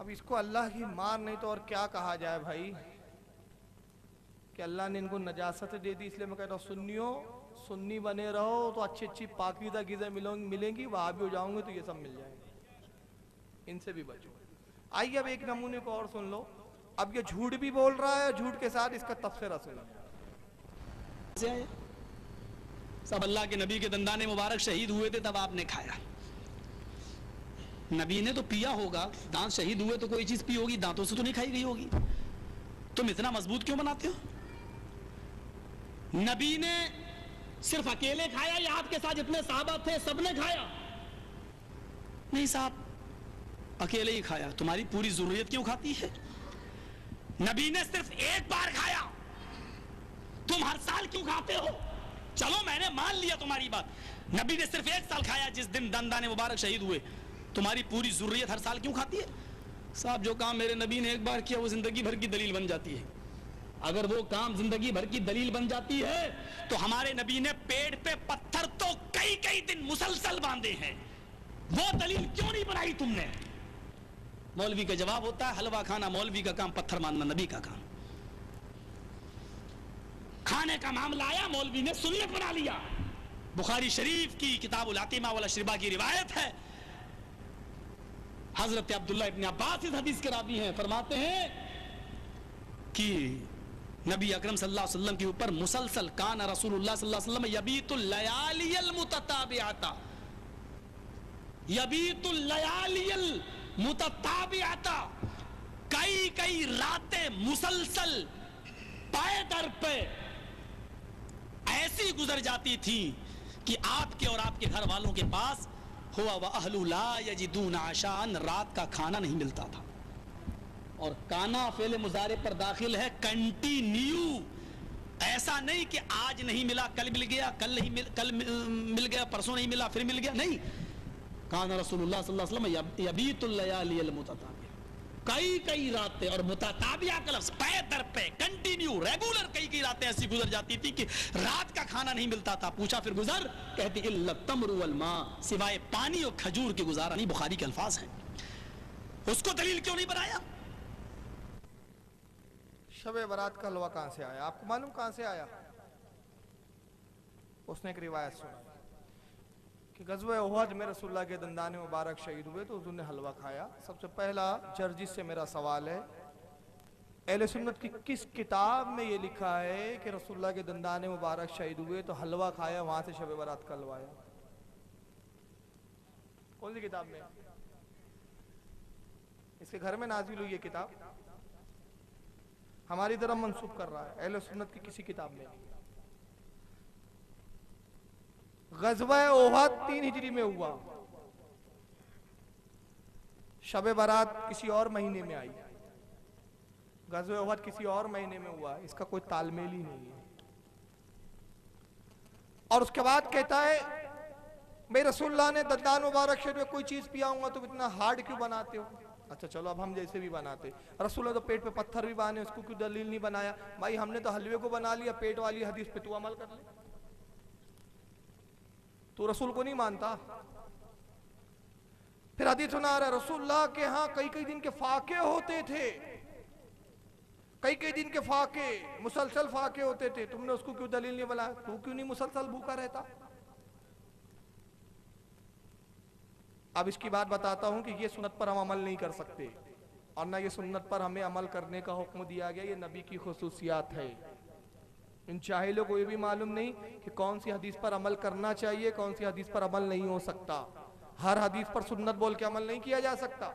B: अब इसको अल्लाह की मार नहीं तो और क्या कहा जाए भाई, कि अल्लाह ने इनको नजासत दे दी। इसलिए मैं कहता हूँ सुन्नियों, सुन्नी बने रहो तो अच्छी अच्छी पाकीज़ा ग़िज़ा मिलेंगी, वहां भी हो जाओगे तो ये सब मिल जाएंगे, इनसे भी बचो। आइए अब एक नमूने को और सुन लो। अब ये झूठ भी बोल रहा है, झूठ के साथ इसका तफसीरा सुनो।
C: सब अल्लाह के नबी के दंदाने मुबारक शहीद हुए थे तब आपने खाया। नबी ने तो पिया होगा, दांत शहीद हुए तो कोई चीज पी होगी, दांतों से तो नहीं खाई गई होगी। तुम इतना मजबूत क्यों बनाते हो? नबी ने सिर्फ अकेले खाया या आपके साथ जितने साहबा थे सबने खाया? नहीं साहब, अकेले ही खाया। तुम्हारी पूरी जरूरत क्यों खाती है? नबी ने सिर्फ एक बार खाया, तुम हर साल क्यों खाते हो? चलो मैंने मान लिया तुम्हारी बात, नबी ने सिर्फ एक साल खाया जिस दिन दंदाने मुबारक शहीद हुए, तुम्हारी पूरी जरूरत हर साल क्यों खाती है? साहब जो काम मेरे नबी ने एक बार किया वो जिंदगी भर की दलील बन जाती है। अगर वो काम जिंदगी भर की दलील बन जाती है तो हमारे नबी ने पेड़ पे पत्थर तो कई कई दिन मुसलसल बांधे हैं, वो दलील क्यों नहीं बनाई तुमने? मौलवी का जवाब होता है हलवा खाना मौलवी का काम, पत्थर मानना नबी का काम। खाने का मामला आया, मौलवी ने सुन्नत बना लिया। बुखारी शरीफ की किताबुल आतिमा वाला शरीबा की रिवायत है, हजरत अब्दुल्ला इब्न अब्बास इस हदीस के रावी हैं, फरमाते हैं कि नबी अकरम सल्लल्लाहु अलैहि वसल्लम के ऊपर मुसलसल कान रसूलुल्लाह सल्लल्लाहु अलैहि वसल्लम यबीतुल लयालियल मुतताबिअता, यबीतुल लयालियल मुतताबिअता, कई कई रातें मुसलसल पाए दर पे ऐसी गुजर जाती थी कि आपके और आपके घर वालों के पास हुआ व अहलु ला यजिदून आशान, रात का खाना नहीं मिलता था। और काना फेले मुजारे पर दाखिल है, कंटिन्यू, ऐसा नहीं कि आज नहीं मिला कल मिल गया, कल मिल गया परसों नहीं मिला फिर मिल गया, नहीं। काना रसूलुल्लाह सल्लल्लाहु अलैहि वसल्लम यबीतुल लयालियल मुतताबिया, कई कई रातें, और मुतताबिया का लफ्ज़ पे दर पे, कंटिन्यू, रेगुलर कई कई रातें ऐसी गुजर जाती थी कि रात का खाना नहीं मिलता था। पूछा फिर गुजर? कहती इल्ला तमरु वल मा, सिवाय पानी और खजूर के गुजारा नहीं। बुखारी के अल्फाज हैं। उसको दलील क्यों नहीं बनाया?
B: शबे बारात का हलवा कहां से आया? आपको मालूम कहां से आया? उसने एक रिवायत सुनाई कि ग़ज़वा उहद में रसूलुल्लाह के दंदाने मुबारक शहीद हुए तो उन्होंने हलवा खाया। सबसे पहला जर्जिस से मेरा सवाल है, अहले सुन्नत की किस किताब में ये लिखा है कि रसूलुल्लाह के दंदाने मुबारक शहीद हुए तो हलवा खाया, वहां से शबे बारात का हलवा आया? कौन सी किताब में? इसके घर में नाजिल हुई ये किताब, हमारी तरफ मंसूब कर रहा है, अहले सुन्नत की किसी किताब में। ग़ज़वा उहद 3 हिजरी में हुआ, शबे बारात किसी और महीने में आई, ग़ज़वा उहद किसी और महीने में हुआ, इसका कोई तालमेल ही नहीं है। और उसके बाद कहता है मैं रसूलुल्लाह ने दंदान मुबारक शरीफ में कोई चीज पिया हूँ तो इतना हार्ड क्यों बनाते हो? अच्छा चलो अब हम जैसे भी बनाते, रसूलुल्लाह तो पेट पे पत्थर भी बांधे, उसको क्यों दलील नहीं बनाया? भाई हमने तो हलवे को बना लिया, पेट वाली हदीस पे तू अमल कर ले। तो रसूल को नहीं मानता? फिर हदीस सुना रहा है रसूलुल्लाह के यहाँ कई कई दिन के फाके होते थे, कई कई दिन के फाके, मुसलसल फाके होते थे, तुमने उसको क्यों दलील नहीं बनाया? तू क्यों नहीं मुसलसल भूखा रहता? अब इसकी बात बताता हूं कि ये सुन्नत पर हम अमल नहीं कर सकते और ना ये सुन्नत पर हमें अमल करने का हुक्म दिया गया, ये नबी की खुसूसियात है, इन जाहिलों को ये भी मालूम नहीं कि कौन सी हदीस पर अमल करना चाहिए, कौन सी हदीस पर अमल नहीं हो सकता। हर हदीस पर सुन्नत बोल के अमल नहीं किया जा सकता।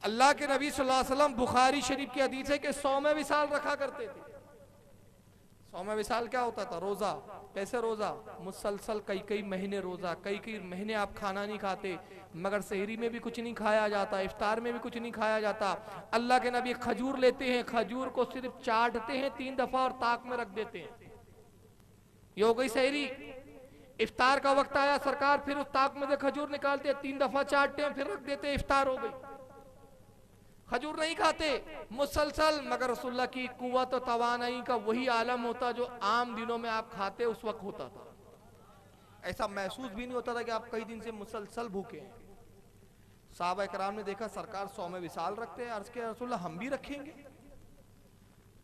B: अल्लाह के नबी सल्लल्लाहु अलैहि वसल्लम बुखारी शरीफ की हदीस है कि 100 विसाल रखा करते थे। 100 विसाल क्या होता था? रोजा। कैसे रोजा? मुसलसल कई कई महीने रोजा, कई कई महीने आप खाना नहीं खाते, मगर सहरी में भी कुछ नहीं खाया जाता, इफ्तार में भी कुछ नहीं खाया जाता। अल्लाह के नबी खजूर लेते हैं, खजूर को सिर्फ चाटते हैं 3 दफा और ताक में रख देते हैं। ये हो गई सहरी। इफ्तार का वक्त आया, सरकार फिर उस ताक में से खजूर निकालते हैं, 3 दफा चाटते हैं, फिर रख देते हैं, इफ्तार हो गई। खजूर नहीं खाते मुसलसल, मगर रसूलुल्लाह की कुव्वत और तवानाई का वही आलम होता जो आम दिनों में आप खाते उस वक्त होता था। ऐसा महसूस भी नहीं होता था कि आप कई दिन से मुसलसल भूखे हैं। साहबा कराम ने देखा सरकार 100 विसाल रखते हैं, अर्ज के रसूलुल्लाह हम भी रखेंगे।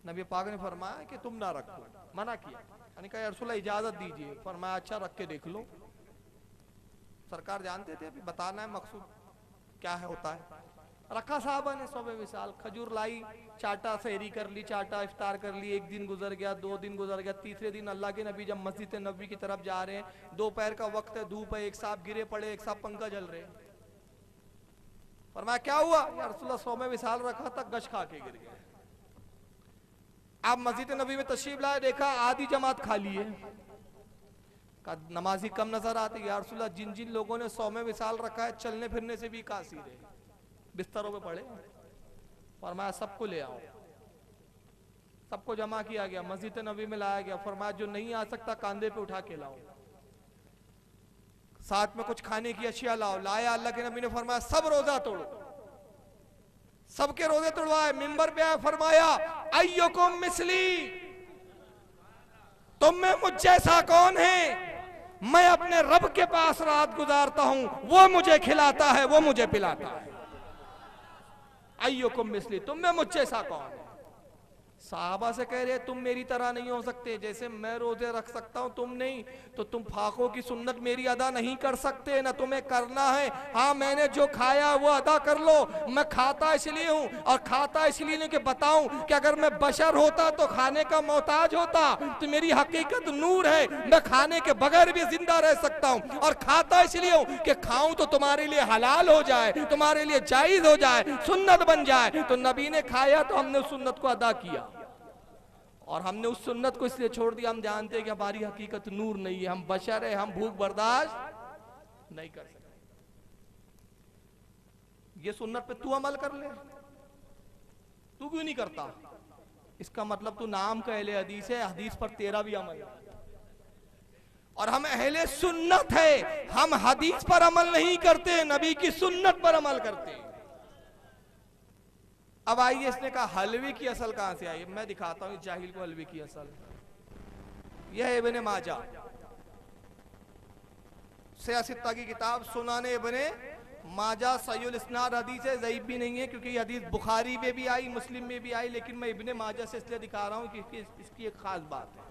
B: नबी पाक ने फरमाया कि तुम ना रखो, मना किया। यानी कहा रसूलुल्लाह इजाजत दीजिए। फरमाया अच्छा रख के देख लो। सरकार जानते थे अभी बताना है मकसूद क्या है होता है। रखा साहबा ने 100 विसाल, खजूर लाई, चाटा, सहरी कर ली, चाटा, इफ्तार कर ली। 1 दिन गुजर गया, 2 दिन गुजर गया, तीसरे दिन अल्लाह के नबी जब मस्जिद नबवी की तरफ जा रहे हैं, दोपहर का वक्त है, धूप है, एक साहब गिरे पड़े, एक साहब पंखा जल रहे। फरमाया क्या हुआ? या रसूलुल्लाह 100 विसाल रखा था, गश खा के गिर गए। आप मस्जिद नबी में तशरीफ लाए, देखा आधी जमात खाली है। नमाजी कम नजर आते। या रसूलुल्लाह जिन जिन लोगों ने 100 विसाल रखा है चलने फिरने से भी कासिर है, बिस्तरों पे पड़े। फरमाया सबको ले आओ। सबको जमा किया गया, मस्जिद नबी में लाया गया। फरमाया जो नहीं आ सकता कांधे पे उठा के लाओ, साथ में कुछ खाने की अशिया लाओ। लाया। अल्लाह के नबी ने फरमाया सब रोजा तोड़ो। सबके रोजे तोड़वाए, मिंबर पे आया, फरमाया अय्युकुम मिसली, तुम में मुझ जैसा कौन है? मैं अपने रब के पास रात गुजारता हूं, वो मुझे खिलाता है, वो मुझे पिलाता है। अय्युकुम मिसली, तुम में मुझ जैसा कौन है? साहबा से कह रहे तुम मेरी तरह नहीं हो सकते, जैसे मैं रोजे रख सकता हूं तुम नहीं, तो तुम फाकों की सुन्नत मेरी अदा नहीं कर सकते, ना तुम्हें करना है। हाँ मैंने जो खाया वो अदा कर लो। मैं खाता इसलिए हूं, और खाता इसलिए नहीं कि बताऊं कि अगर मैं बशर होता तो खाने का मोहताज होता, तो मेरी हकीकत नूर है, मैं खाने के बगैर भी जिंदा रह सकता हूं। और खाता इसलिए हूं कि खाऊं तो तुम्हारे लिए हलाल हो जाए, तुम्हारे लिए जायज हो जाए, सुन्नत बन जाए। तो नबी ने खाया तो हमने उस सुन्नत को अदा किया, और हमने उस सुन्नत को इसलिए छोड़ दिया, हम जानते हैं कि हमारी हकीकत नूर नहीं है, हम बशर है, हम भूख बर्दाश्त नहीं कर सकते। ये सुन्नत पे तू अमल कर ले, तू क्यों नहीं करता? इसका मतलब तू नाम का अहले हदीस है, हदीस पर तेरा भी अमल है। और हम अहले सुन्नत है, हम हदीस पर अमल नहीं करते, नबी की सुन्नत पर अमल करते हैं। अब आइए, इसने कहा हलवे की असल कहां से आई? मैं दिखाता हूं इस जाहिल को हलवे की असल। यह है इब्ने माजा, सियासत्ता की किताब सुनाने इब्ने माजा, सहीहुल इस्नाद हदीस है, ज़ईफ भी नहीं है, क्योंकि ये हदीस बुखारी में भी आई, मुस्लिम में भी आई, लेकिन मैं इब्ने माजा से इसलिए दिखा रहा हूं कि इसकी एक खास बात है।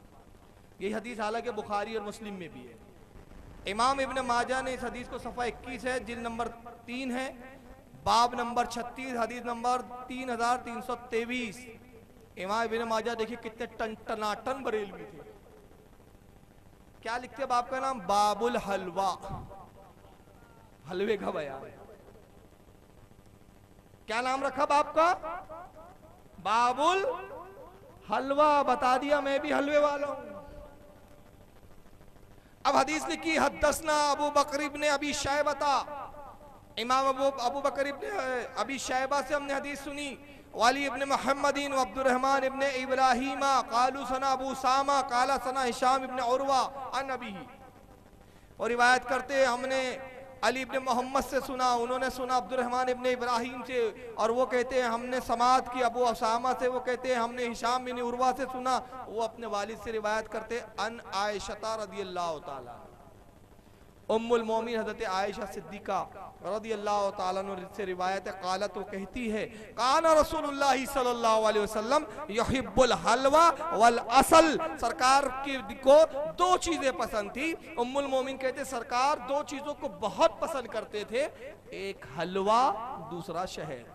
B: ये हदीस हालांकि बुखारी और मुस्लिम में भी है। इमाम इब्ने माजा ने इस हदीस को सफ़ा 21 है, जिल्द नंबर 3 है, बाब नंबर 36, हदीस नंबर 3323। इमाम इब्ने माजा देखिए कितने टनाटन बरेलवी थे। क्या लिखते बाब का नाम? बाबुल हलवा, हलवे का बयान। क्या नाम रखा बाब का? बाबुल हलवा। बता दिया मैं भी हलवे वाला हूं। अब हदीस लिखी, हद्दसना अबू बकर इब्ने अबी शैबता, इमाम अबू बकर इब्ने अबी शैबा से हमने हदीस सुनी। वाली इब्ने मुहम्मदीन व अब्दुर्रहमान इब्ने इब्राहीमा कालू सना अबू सामा काला सना हिशाम इब्ने उरवा अन अबी। और रिवायत करते हमने अली इब्ने मोहम्मद से सुना, उन्होंने सुना अब्दुर्रहमान इब्ने इब्राहीम से, और वो कहते हैं हमने समात की अबू उसामा से, वो कहते हैं हमने हिशाम बिन उरवा से सुना, वो अपने वालिद से रिवायत करते अन आयशा रदियल्लाहु ताला, उम्मुल मोमिन हज़रत आयशा सिद्दीका रदियल्लाहु ताला अन्हा से रिवायत है, क़ालत वो कहती है, काना रसूलुल्लाह सल्लल्लाहु अलैहि वसल्लम युहिब्बुल हलवा वल असल, सरकार को 2 चीजें पसंद थी। उम्मुल मोमिन कहते सरकार 2 चीजों को बहुत पसंद करते थे, एक हलवा, दूसरा शहद।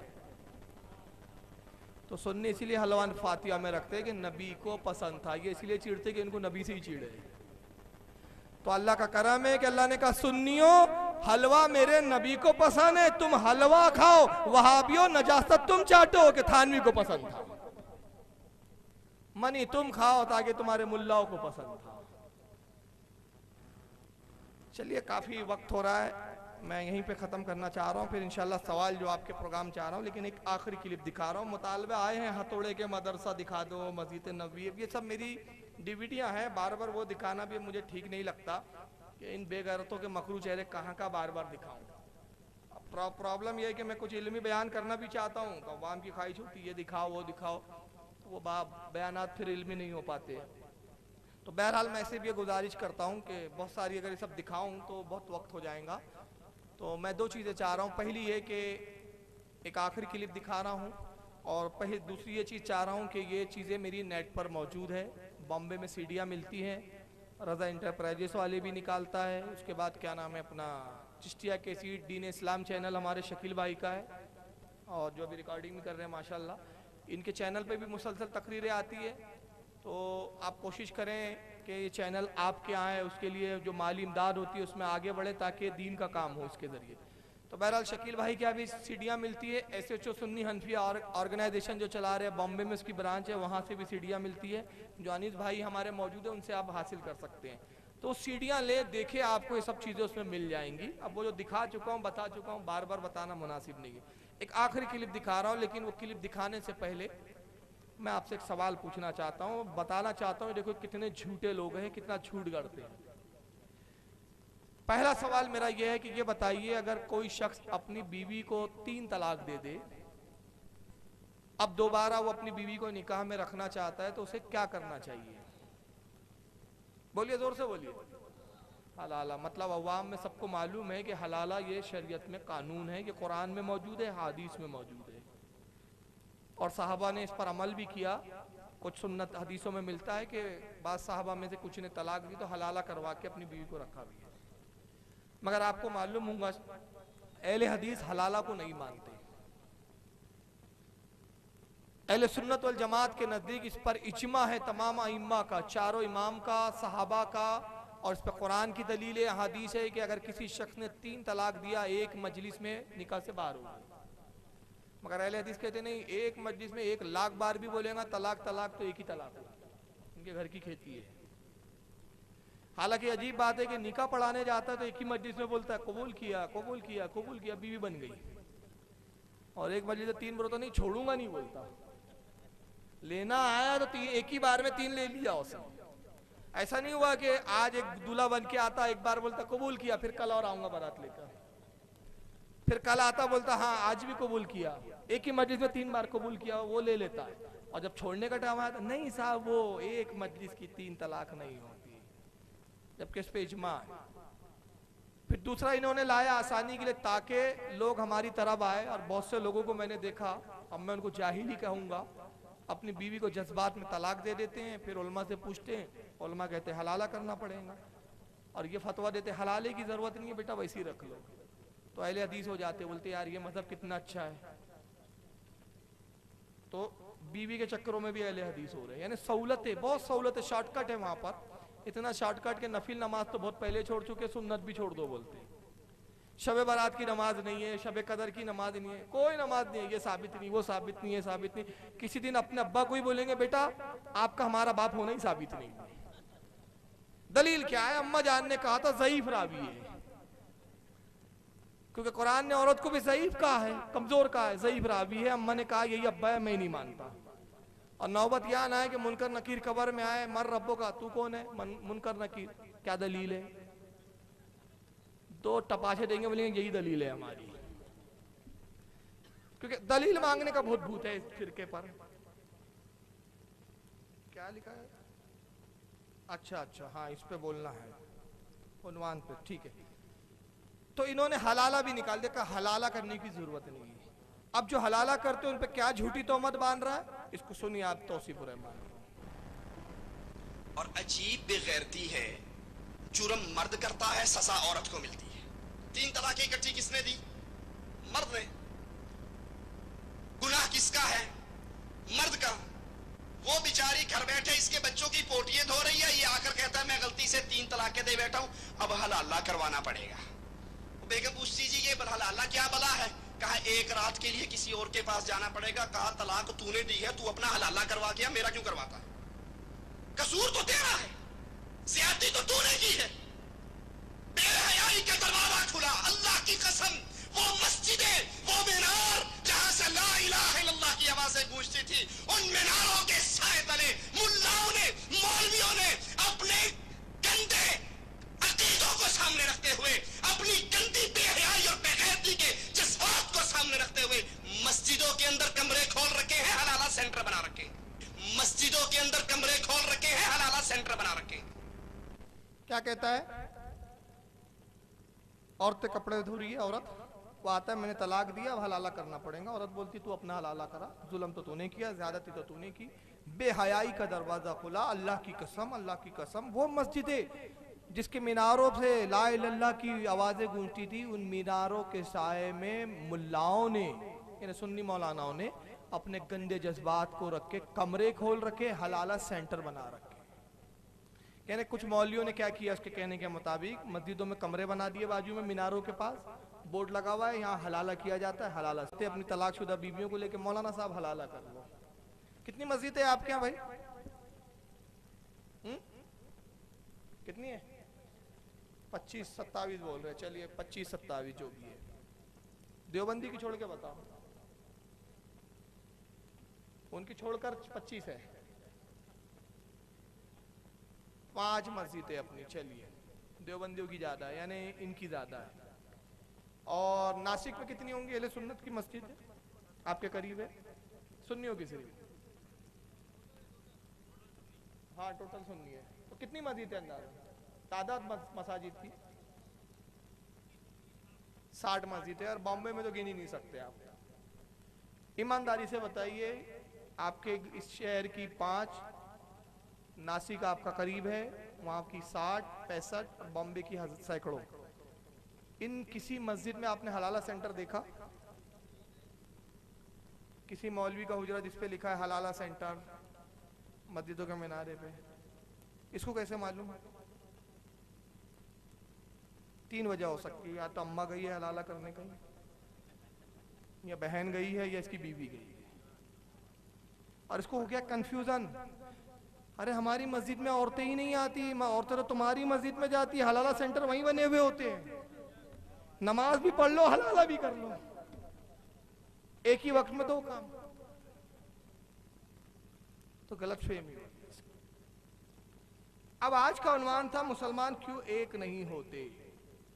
B: तो तो सुन्नी इसीलिए हलवा फातिया में रखते हैं कि नबी को पसंद था, ये इसलिए चीड़ते कि इनको नबी से ही चीड़े। तो अल्लाह का करम है कि अल्लाह ने कहा सुन्नियों हलवा मेरे नबी को पसंद है, तुम हलवा खाओ, वहाबियों नजासत तुम चाटो कि थानवी को पसंद था, मनी तुम खाओ ताकि तुम्हारे मुल्लाओं को पसंद था। चलिए काफी वक्त हो रहा है, मैं यहीं पे ख़त्म करना चाह रहा हूँ, फिर इंशाल्लाह सवाल जो आपके प्रोग्राम चाह रहा हूँ, लेकिन एक आखिरी क्लिप दिखा रहा हूँ। मुतालबे आए हैं हथौड़े के मदरसा दिखा दो, मस्जिद नबवी, ये सब मेरी डीवीडियाँ हैं, बार बार वो दिखाना भी मुझे ठीक नहीं लगता कि इन बेगैरतों के मकरू चेहरे कहाँ का बार बार दिखाऊँ। प्रॉब्लम यह है कि मैं कुछ इल्मी बयान करना भी चाहता हूँ तो अवाम की ख्वाहिश होती है ये दिखाओ वो दिखाओ, तो वो बयानात फिर इल्मी नहीं हो पाते। तो बहरहाल मैं ऐसे भी गुजारिश करता हूँ कि बहुत सारी अगर ये सब दिखाऊँ तो बहुत वक्त हो जाएगा। तो मैं दो चीज़ें चाह रहा हूँ, पहली ये कि एक आखिरी क्लिप दिखा रहा हूँ, और पहले दूसरी ये चीज़ चाह रहा हूँ कि ये चीज़ें मेरी नेट पर मौजूद है, बॉम्बे में सीडियाँ मिलती हैं, रज़ा इंटरप्राइजेस वाले भी निकालता है, उसके बाद क्या नाम है अपना चिश्तिया के सीड दीन इस्लाम चैनल हमारे शकील भाई का है, और जो अभी रिकॉर्डिंग भी कर रहे हैं माशाल्लाह, इनके चैनल पे भी मुसलसल तकरीरें आती है। तो आप कोशिश करें कि ये चैनल आपके यहाँ है, उसके लिए जो माली इमदाद होती है उसमें आगे बढ़े ताकि दीन का काम हो इसके ज़रिए। तो बहरहाल शकील भाई की अभी सीडियाँ मिलती है, SHO सुन्नी हनफिया और ऑर्गेनाइजेशन जो चला रहे हैं, बॉम्बे में उसकी ब्रांच है, वहाँ से भी सीडियाँ मिलती है, जो अनीस भाई हमारे मौजूद है उनसे आप हासिल कर सकते हैं। तो सीडियाँ ले देखे, आपको ये सब चीज़ें उसमें मिल जाएंगी। अब वो जो दिखा चुका हूँ बता चुका हूँ, बार बार बताना मुनासिब नहीं है। एक आखिरी क्लिप दिखा रहा हूँ, लेकिन वो क्लिप दिखाने से पहले मैं आपसे एक सवाल पूछना चाहता हूँ, बताना चाहता हूँ देखो कितने झूठे लोग हैं, कितना झूठ गढ़ते हैं। पहला सवाल मेरा यह है कि ये बताइए, अगर कोई शख्स अपनी बीवी को 3 तलाक दे दे, अब दोबारा वो अपनी बीवी को निकाह में रखना चाहता है तो उसे क्या करना चाहिए? बोलिए, जोर से बोलिए। हलाला मतलब अवाम में सबको मालूम है कि हलाला ये शरीयत में कानून है, ये कुरान में मौजूद है, हदीस में मौजूद है, और साहबा ने इस पर अमल भी किया। कुछ सुन्नत हदीसों में मिलता है कि बाद साहबा में से कुछ ने तलाक दी तो हलाला करवा के अपनी बीवी को रखा भी है। मगर आपको मालूम होगा अहले हदीस हलाला को नहीं मानते। अहले सुन्नत वल जमात के नज़दीक इस पर इजमा है तमाम अइम्मा का, चारों इमाम का, सहाबा का, और इस पर कुरान की दलील है, हदीस है कि अगर किसी शख्स ने 3 तलाक दिया एक मजलिस में निकाह से बाहर हो। मगर अहले हदीस कहते नहीं, एक मजलिस में 1 लाख बार भी बोलेगा तलाक तलाक तो एक ही तलाक होगा, उनके घर की खेती है। हालांकि अजीब बात है कि निकाह पढ़ाने जाता है तो एक ही मजलिस में बोलता है कबूल किया कबूल किया कबूल किया, बीवी बन गई, और एक मजलिस में 3 बार तो नहीं छोड़ूंगा नहीं बोलता, लेना आया तो एक ही बार में 3 ले लिया उसने। ऐसा नहीं हुआ कि आज एक दूल्हा बन के आता, एक बार बोलता कबूल किया, फिर कल और आऊंगा बारात लेकर, फिर कल आता बोलता हाँ आज भी कबूल किया, एक ही मजलिस में 3 बार कबूल किया, वो ले लेता है। और जब छोड़ने का टाइम आया तो नहीं साहब वो एक मजलिस की 3 तलाक नहीं होती, जबकि इस पे इजमा है। फिर दूसरा इन्होंने लाया आसानी के लिए ताकि लोग हमारी तरफ आए, और बहुत से लोगों को मैंने देखा, अब मैं उनको जाहिली कहूँगा, अपनी बीवी को जज्बात में तलाक दे देते हैं, फिर उलमा से पूछते हैं, उलमा कहते हैं हलाला करना पड़ेगा, और ये फतवा देते हैं हलाले की ज़रूरत नहीं है बेटा वैसे ही रख लो। तो अहले हदीस हो जाते, बोलते यार ये मज़हब कितना अच्छा है। तो बीवी के चक्करों में भी अहले हदीस हो रहे हैं, यानी सहूलतें, बहुत सहूलतें, शॉर्टकट है वहाँ पर, इतना शॉर्टकट के नफिल नमाज तो बहुत पहले छोड़ चुके, सुन्नत भी छोड़ दो बोलते हैं। शब बारात की नमाज नहीं है, शब कदर की नमाज नहीं है, कोई नमाज नहीं है, ये साबित नहीं, वो साबित नहीं है, साबित नहीं। किसी दिन अपने अब्बा को ही बोलेंगे बेटा आपका हमारा बाप होना ही साबित नहीं, दलील क्या है? अम्मा जान ने कहा था ज़ईफ रावी है, क्योंकि कुरान ने औरत को भी ज़ईफ कहा है, कमजोर कहा है, ज़ईफ रावी है। अम्मा ने कहा यही अब्बा है, मैं नहीं मानता। और नौबत यहाँ ना है कि मुनकर नकीर कबर में आए, मर रब्बो का तू कौन है मुनकर नकीर, क्या दलील है? 2 टपाशे देंगे, बोलेंगे यही दलील है हमारी, क्योंकि दलील मांगने का बहुत भूत है इस फिरके पर। क्या लिखा है? अच्छा हाँ इस पे बोलना है उन्वान पे, ठीक है। तो इन्होंने हलाला भी निकाल दिया, कहा हलाला करने की जरूरत नहीं है। अब जो हलाला करते हैं उन पे क्या झूठी तोहमत बांध रहा है, इसको सुनिए आप तौसीफुर रहमान।
D: और अजीब बेगैरती है, जुर्म मर्द करता है, सजा औरत को मिलती है। 3 तलाक इकट्ठी किसने दी? मर्द ने। गुनाह किसका है? मर्द का, वो बेचारी घर बैठे इसके बच्चों की पोटियां धो रही है, ये आकर कहता है मैं गलती से 3 तलाकें दे बैठा हूं, अब हलाला करवाना पड़ेगा। बेगम पूछती जी ये हलाला क्या बला है? कहा एक रात के लिए किसी और के पास जाना पड़ेगा। कहा तलाक तूने दी है, तू अपना हलाला करवा गया, मेरा क्यों करवाता? कसूर तो तेरा है, ज्यादती तो तूने की है। बेहयाई का दरवाजा खुला, अल्लाह की कसम वो मस्जिदें, वो मीनार जहां से ला इलाहा इल्लल्लाह की आवाजें गूंजती थी, उन मीनारों के साए तले मुल्लाओं ने, मौलवियों ने अपने गंदे अकीदों को सामने रखते हुए, अपनी गंदी बेहयाई और बेगैरती के जज्बात को सामने रखते हुए मस्जिदों के अंदर कमरे खोल रखे हैं, हलाला सेंटर बना रखे। मस्जिदों के अंदर कमरे खोल रखे हैं, हलाला सेंटर बना रखे।
B: क्या कहता है? औरतें कपड़े धो रही है, औरत वो आता है मैंने तलाक दिया, अब हलाला करना पड़ेगा। औरत बोलती तू अपना हलाला करा, जुल्म तो तूने किया, ज्यादती तो तूने की। बेहयाई का दरवाजा खुला, अल्लाह की कसम, अल्लाह की कसम वो मस्जिदें जिसके मीनारों से ला इलाहा इल्लल्लाह की आवाजें गूंजती थी, उन मीनारों के साए में मुल्लाओं ने, यानी सुन्नी मौलानाओं ने अपने गंदे जज्बात को रख के कमरे खोल रखे, हलाला सेंटर बना रखे। कहने कुछ मौलवियों ने क्या किया, उसके कहने के मुताबिक मस्जिदों में कमरे बना दिए, बाजू में मीनारों के पास बोर्ड लगा हुआ है, यहाँ हलाला किया जाता है। हलाला से अपनी तलाकशुदा बीवियों को लेके मौलाना साहब हलाला कर लो। कितनी मस्जिद है आपके यहाँ भाई? कितनी है? 25-27 बोल रहे। चलिए 25-27 जो भी है। देवबंदी की छोड़ के बताओ, उनकी छोड़कर 25 है। 5 मस्जिदें अपनी। चलिए देवबंदियों की ज्यादा है, यानी इनकी ज्यादा है। और नासिक में कितनी होंगी? अहले सुन्नत की मस्जिद है आपके करीब है, सुन्नियों की सिर्फ? हाँ टोटल सुन्नी है। तो कितनी मस्जिद है अंदाजा तादाद मसाजिद की? 60 मस्जिद है। और बॉम्बे में तो गिन ही नहीं सकते आप। ईमानदारी से बताइए, आपके इस शहर की 5, नासिक आपका करीब है, वहां की 60-65 और बॉम्बे की सैकड़ों। इन किसी मस्जिद में आपने हलाला सेंटर देखा? किसी मौलवी का हुजरा जिस पे लिखा है हलाला सेंटर मस्जिदों के मीनारे पे? इसको कैसे मालूम? 3 वजह हो सकती है, या तो अम्मा गई है हलाला करने कहीं, या बहन गई है, या इसकी बीवी गई है। और इसको हो गया कंफ्यूजन, अरे हमारी मस्जिद में औरतें ही नहीं आती, औरतें तो तुम्हारी मस्जिद में जाती है, हलाला सेंटर वहीं बने हुए होते हैं, नमाज भी पढ़ लो हलाला भी कर लो, एक ही वक्त में 2 काम। तो गलत फहमी होती है। अब आज का उन्वान था मुसलमान क्यों एक नहीं होते।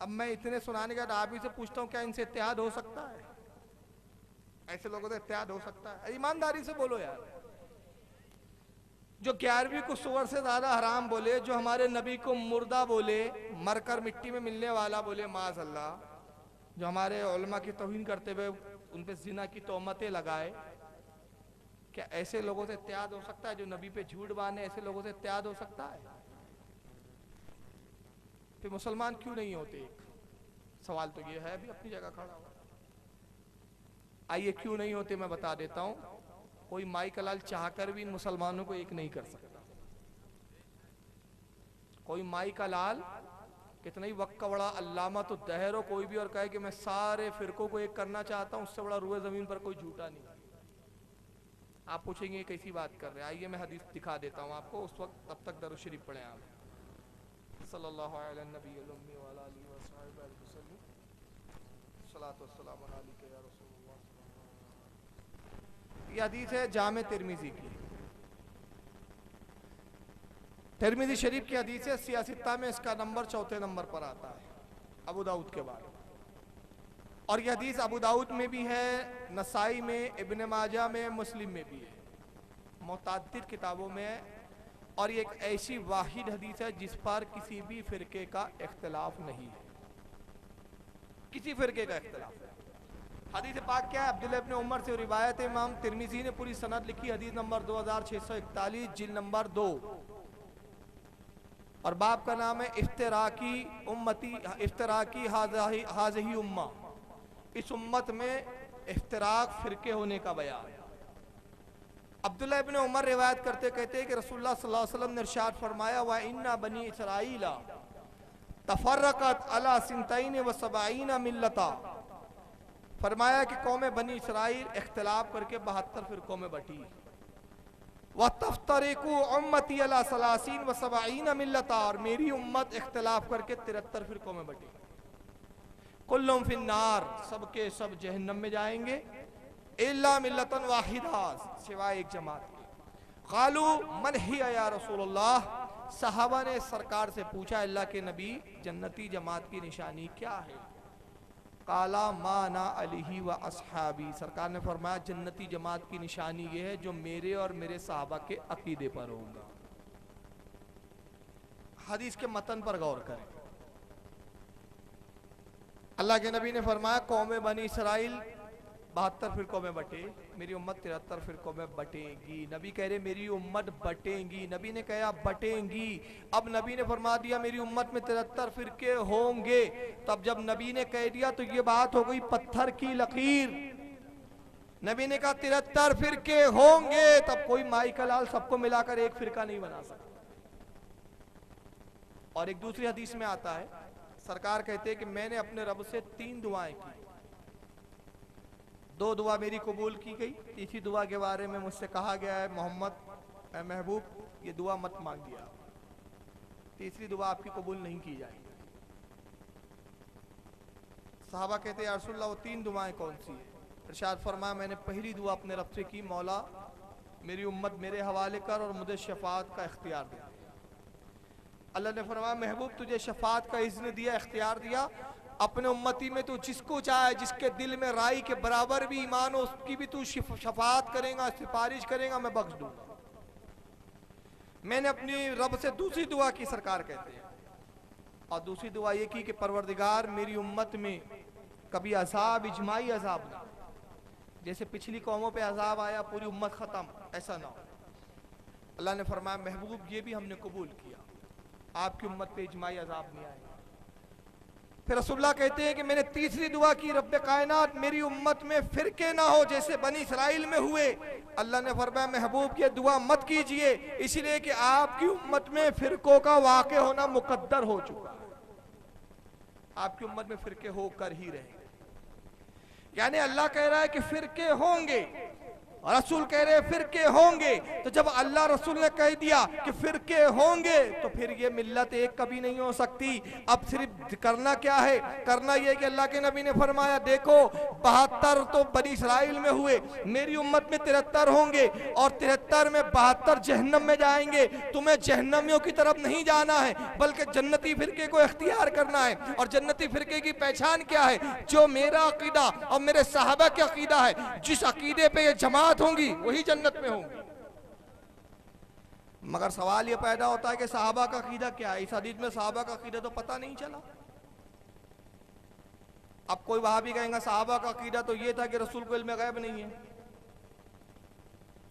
B: अब मैं इतने सुनाने के बाद आप ही से पूछता हूं क्या इनसे इत्तेहाद हो सकता है? ऐसे लोगों से इत्तेहाद हो सकता है? ईमानदारी से बोलो यार। जो 11वीं को सुअर से ज्यादा हराम बोले, जो हमारे नबी को मुर्दा बोले, मरकर मिट्टी में मिलने वाला बोले माज़ अल्लाह, जो हमारे उलमा की तौहीन करते हुए उन पे जिना की तोहमतें लगाए, क्या ऐसे लोगों से इत्तेहाद हो सकता है? जो नबी पे झूठ बांधे, ऐसे लोगों से इत्तेहाद हो सकता है? फिर मुसलमान क्यों नहीं होते? सवाल तो ये है भी अपनी जगह खड़ा हुआ। आइए क्यों नहीं होते मैं बता देता हूं। कोई माई का लाल चाहकर भी इन मुसलमानों को एक नहीं कर सकता। कोई माई का लाल कितना ही वक्त का बड़ा अल्लामा तो दहर हो कोई भी और कहे कि मैं सारे फिरकों को एक करना चाहता हूं, उससे बड़ा रूए जमीन पर कोई झूठा नहीं। आप पूछेंगे कैसी बात कर रहे हैं? आइए मैं हदीस दिखा देता हूं आपको, उस वक्त तब तक दरूद शरीफ पढ़े आप। सल्लल्लाहु अलैहि नबी व आलिहि व सल्लम सलातो वस्सलाम अलैका या रसूलुल्लाह। ये हदीस है जामे तिरमिजी की, तिरमिजी शरीफ की हदीस है। सियासित्ता में इसका नंबर 4थे नंबर पर आता है, अबू दाऊद के बाद। और यह हदीस अबू दाऊद में भी है, नसाई में, इब्न माजा में, मुस्लिम में भी है, मुतअद्दिद किताबों में है। और ये एक ऐसी वाहिद हदीस है जिस पर किसी भी फिरके का इख्तिलाफ नहीं है, किसी फिरके का इख्तिलाफ नहीं। हदीस पाक क्या है? अब्दुल्लाह इब्न उमर से रिवायत है, इमाम तिरमिजी ने पूरी सनद लिखी, हदीस नंबर 2641, जिल्द नंबर 2, और बाब का नाम है इफ्तिराकी उम्मती, इफ्तिराकी हाज़िही उम्मा। इस उम्मत में इफ्तिराक फिरके होने का बयान। अब्दुल्ला इब्न उमर रिवायत करते कहते हैं कि रसूलुल्लाह सल्लल्लाहु अलैहि वसल्लम ने इरशाद फरमाया, व इन्ना बनी इसराइला तफर्रकत अला सिंतैन व सबईन मिल्लता, फरमाया कि कौम बनी इसराइल इख्तिलाफ करके 72 फिरकों में बटी। व तफ्तरिकु उम्मती अला सलासीन व सबईन मिल्लता, और मेरी उम्मत इख्तिलाफ करके 73 फिरकों में बटी। कुल्लुम फिन्नार, सबके सब जहन्नम में जाएंगे, इल्ला मिल्लतन वाहिदा, सिवाय एक जमात के। क़ालू मन हिया या रसूलल्लाह, सहाबा ने सरकार से पूछा अल्लाह के नबी जन्नती जमात की निशानी क्या है? काला माना अलीही व अस्हाबी, सरकार ने फरमाया जन्नती जमात की निशानी ये है जो मेरे और मेरे सहाबा के अकीदे पर होगा। हदीस के मतन पर गौर करें। अल्लाह के नबी ने फरमाया कौम बनी इसराइल 72 फिरकों में बटे, मेरी उम्मत 73 फिरकों में बटेगी। नबी कह रहे मेरी उम्मत बटेंगी, नबी ने कहा बटेंगी। अब नबी ने फरमा दिया मेरी उम्मत में 73 फिरके होंगे, तब जब नबी ने कह दिया तो ये बात हो गई पत्थर की लकीर। नबी ने कहा 73 फिरके होंगे, तब कोई माई का लाल सबको मिलाकर एक फिरका नहीं बना सकता। और एक दूसरी हदीस में आता है, सरकार कहते हैं कि मैंने अपने रब से 3 दुआएं की, 2 दुआ मेरी कबूल की गई, तीसरी दुआ के बारे में मुझसे कहा गया है मोहम्मद महबूब ये दुआ मत मांगिए, तीसरी दुआ आपकी कबूल नहीं की जाएगी। सहाबा कहते हैं या रसूलल्लाह वो 3 दुआएं कौन सी है? इरशाद फरमाया मैंने पहली दुआ अपने रब से की, मौला मेरी उम्मत मेरे हवाले कर और मुझे शफाअत का इख्तियार दे। अल्लाह ने फरमाया महबूब तुझे शफाअत का इज़्न दिया, इख्तियार दिया, अपने उम्मती में तू जिसको चाहे, जिसके दिल में राई के बराबर भी ईमान हो उसकी भी तू शफाअत करेगा, सिफारिश करेगा, मैं बख्श दूंगा। मैंने अपनी रब से दूसरी दुआ की, सरकार कहते हैं, और दूसरी दुआ ये की कि परवरदिगार मेरी उम्मत में कभी अजाब इजमाई अजाब ना, जैसे पिछली कौमों पे अजाब आया पूरी उम्मत खत्म, ऐसा ना हो। अल्लाह ने फरमाया महबूब ये भी हमने कबूल किया, आपकी उम्मत पे इजमाई अजाब नहीं आएगा। फिर रसूलुल्लाह कहते हैं कि मैंने तीसरी दुआ की रब्बे कायनात मेरी उम्मत में फिरके ना हो जैसे बनी इसराइल में हुए। अल्लाह ने फरमाया महबूब ये दुआ मत कीजिए, इसलिए कि आपकी उम्मत में फिरकों का वाक़ होना मुकद्दर हो चुका है, आपकी उम्मत में फिरके होकर ही रहेंगे। यानी अल्लाह कह रहा है कि फिरके होंगे, रसूल कह रहे फिरके होंगे, तो जब अल्लाह रसूल ने कह दिया कि फिरके होंगे तो फिर ये मिल्लत एक कभी नहीं हो सकती। अब सिर्फ करना क्या है? करना यह कि अल्लाह के नबी ने फरमाया देखो 72 तो बनी इसराइल में हुए, मेरी उम्मत में 73 होंगे और 73 में 72 जहन्नम में जाएंगे। तुम्हें जहन्नमियों की तरफ नहीं जाना है बल्कि जन्नती फिरके को इख्तियार करना है। और जन्नती फिरके की पहचान क्या है? जो मेरा अकीदा और मेरे सहाबा का अकीदा है, जिस अकीदे पे ये जमात होंगी वही जन्नत में होंगी। मगर सवाल यह पैदा होता है कि सहाबा का अकीदा क्या है? इस हदीस में सहाबा का अकीदा तो पता नहीं चला। अब कोई वहां भी कहेगा सहाबा का अकीदा तो यह था कि रसूल को इल्म गैब नहीं है,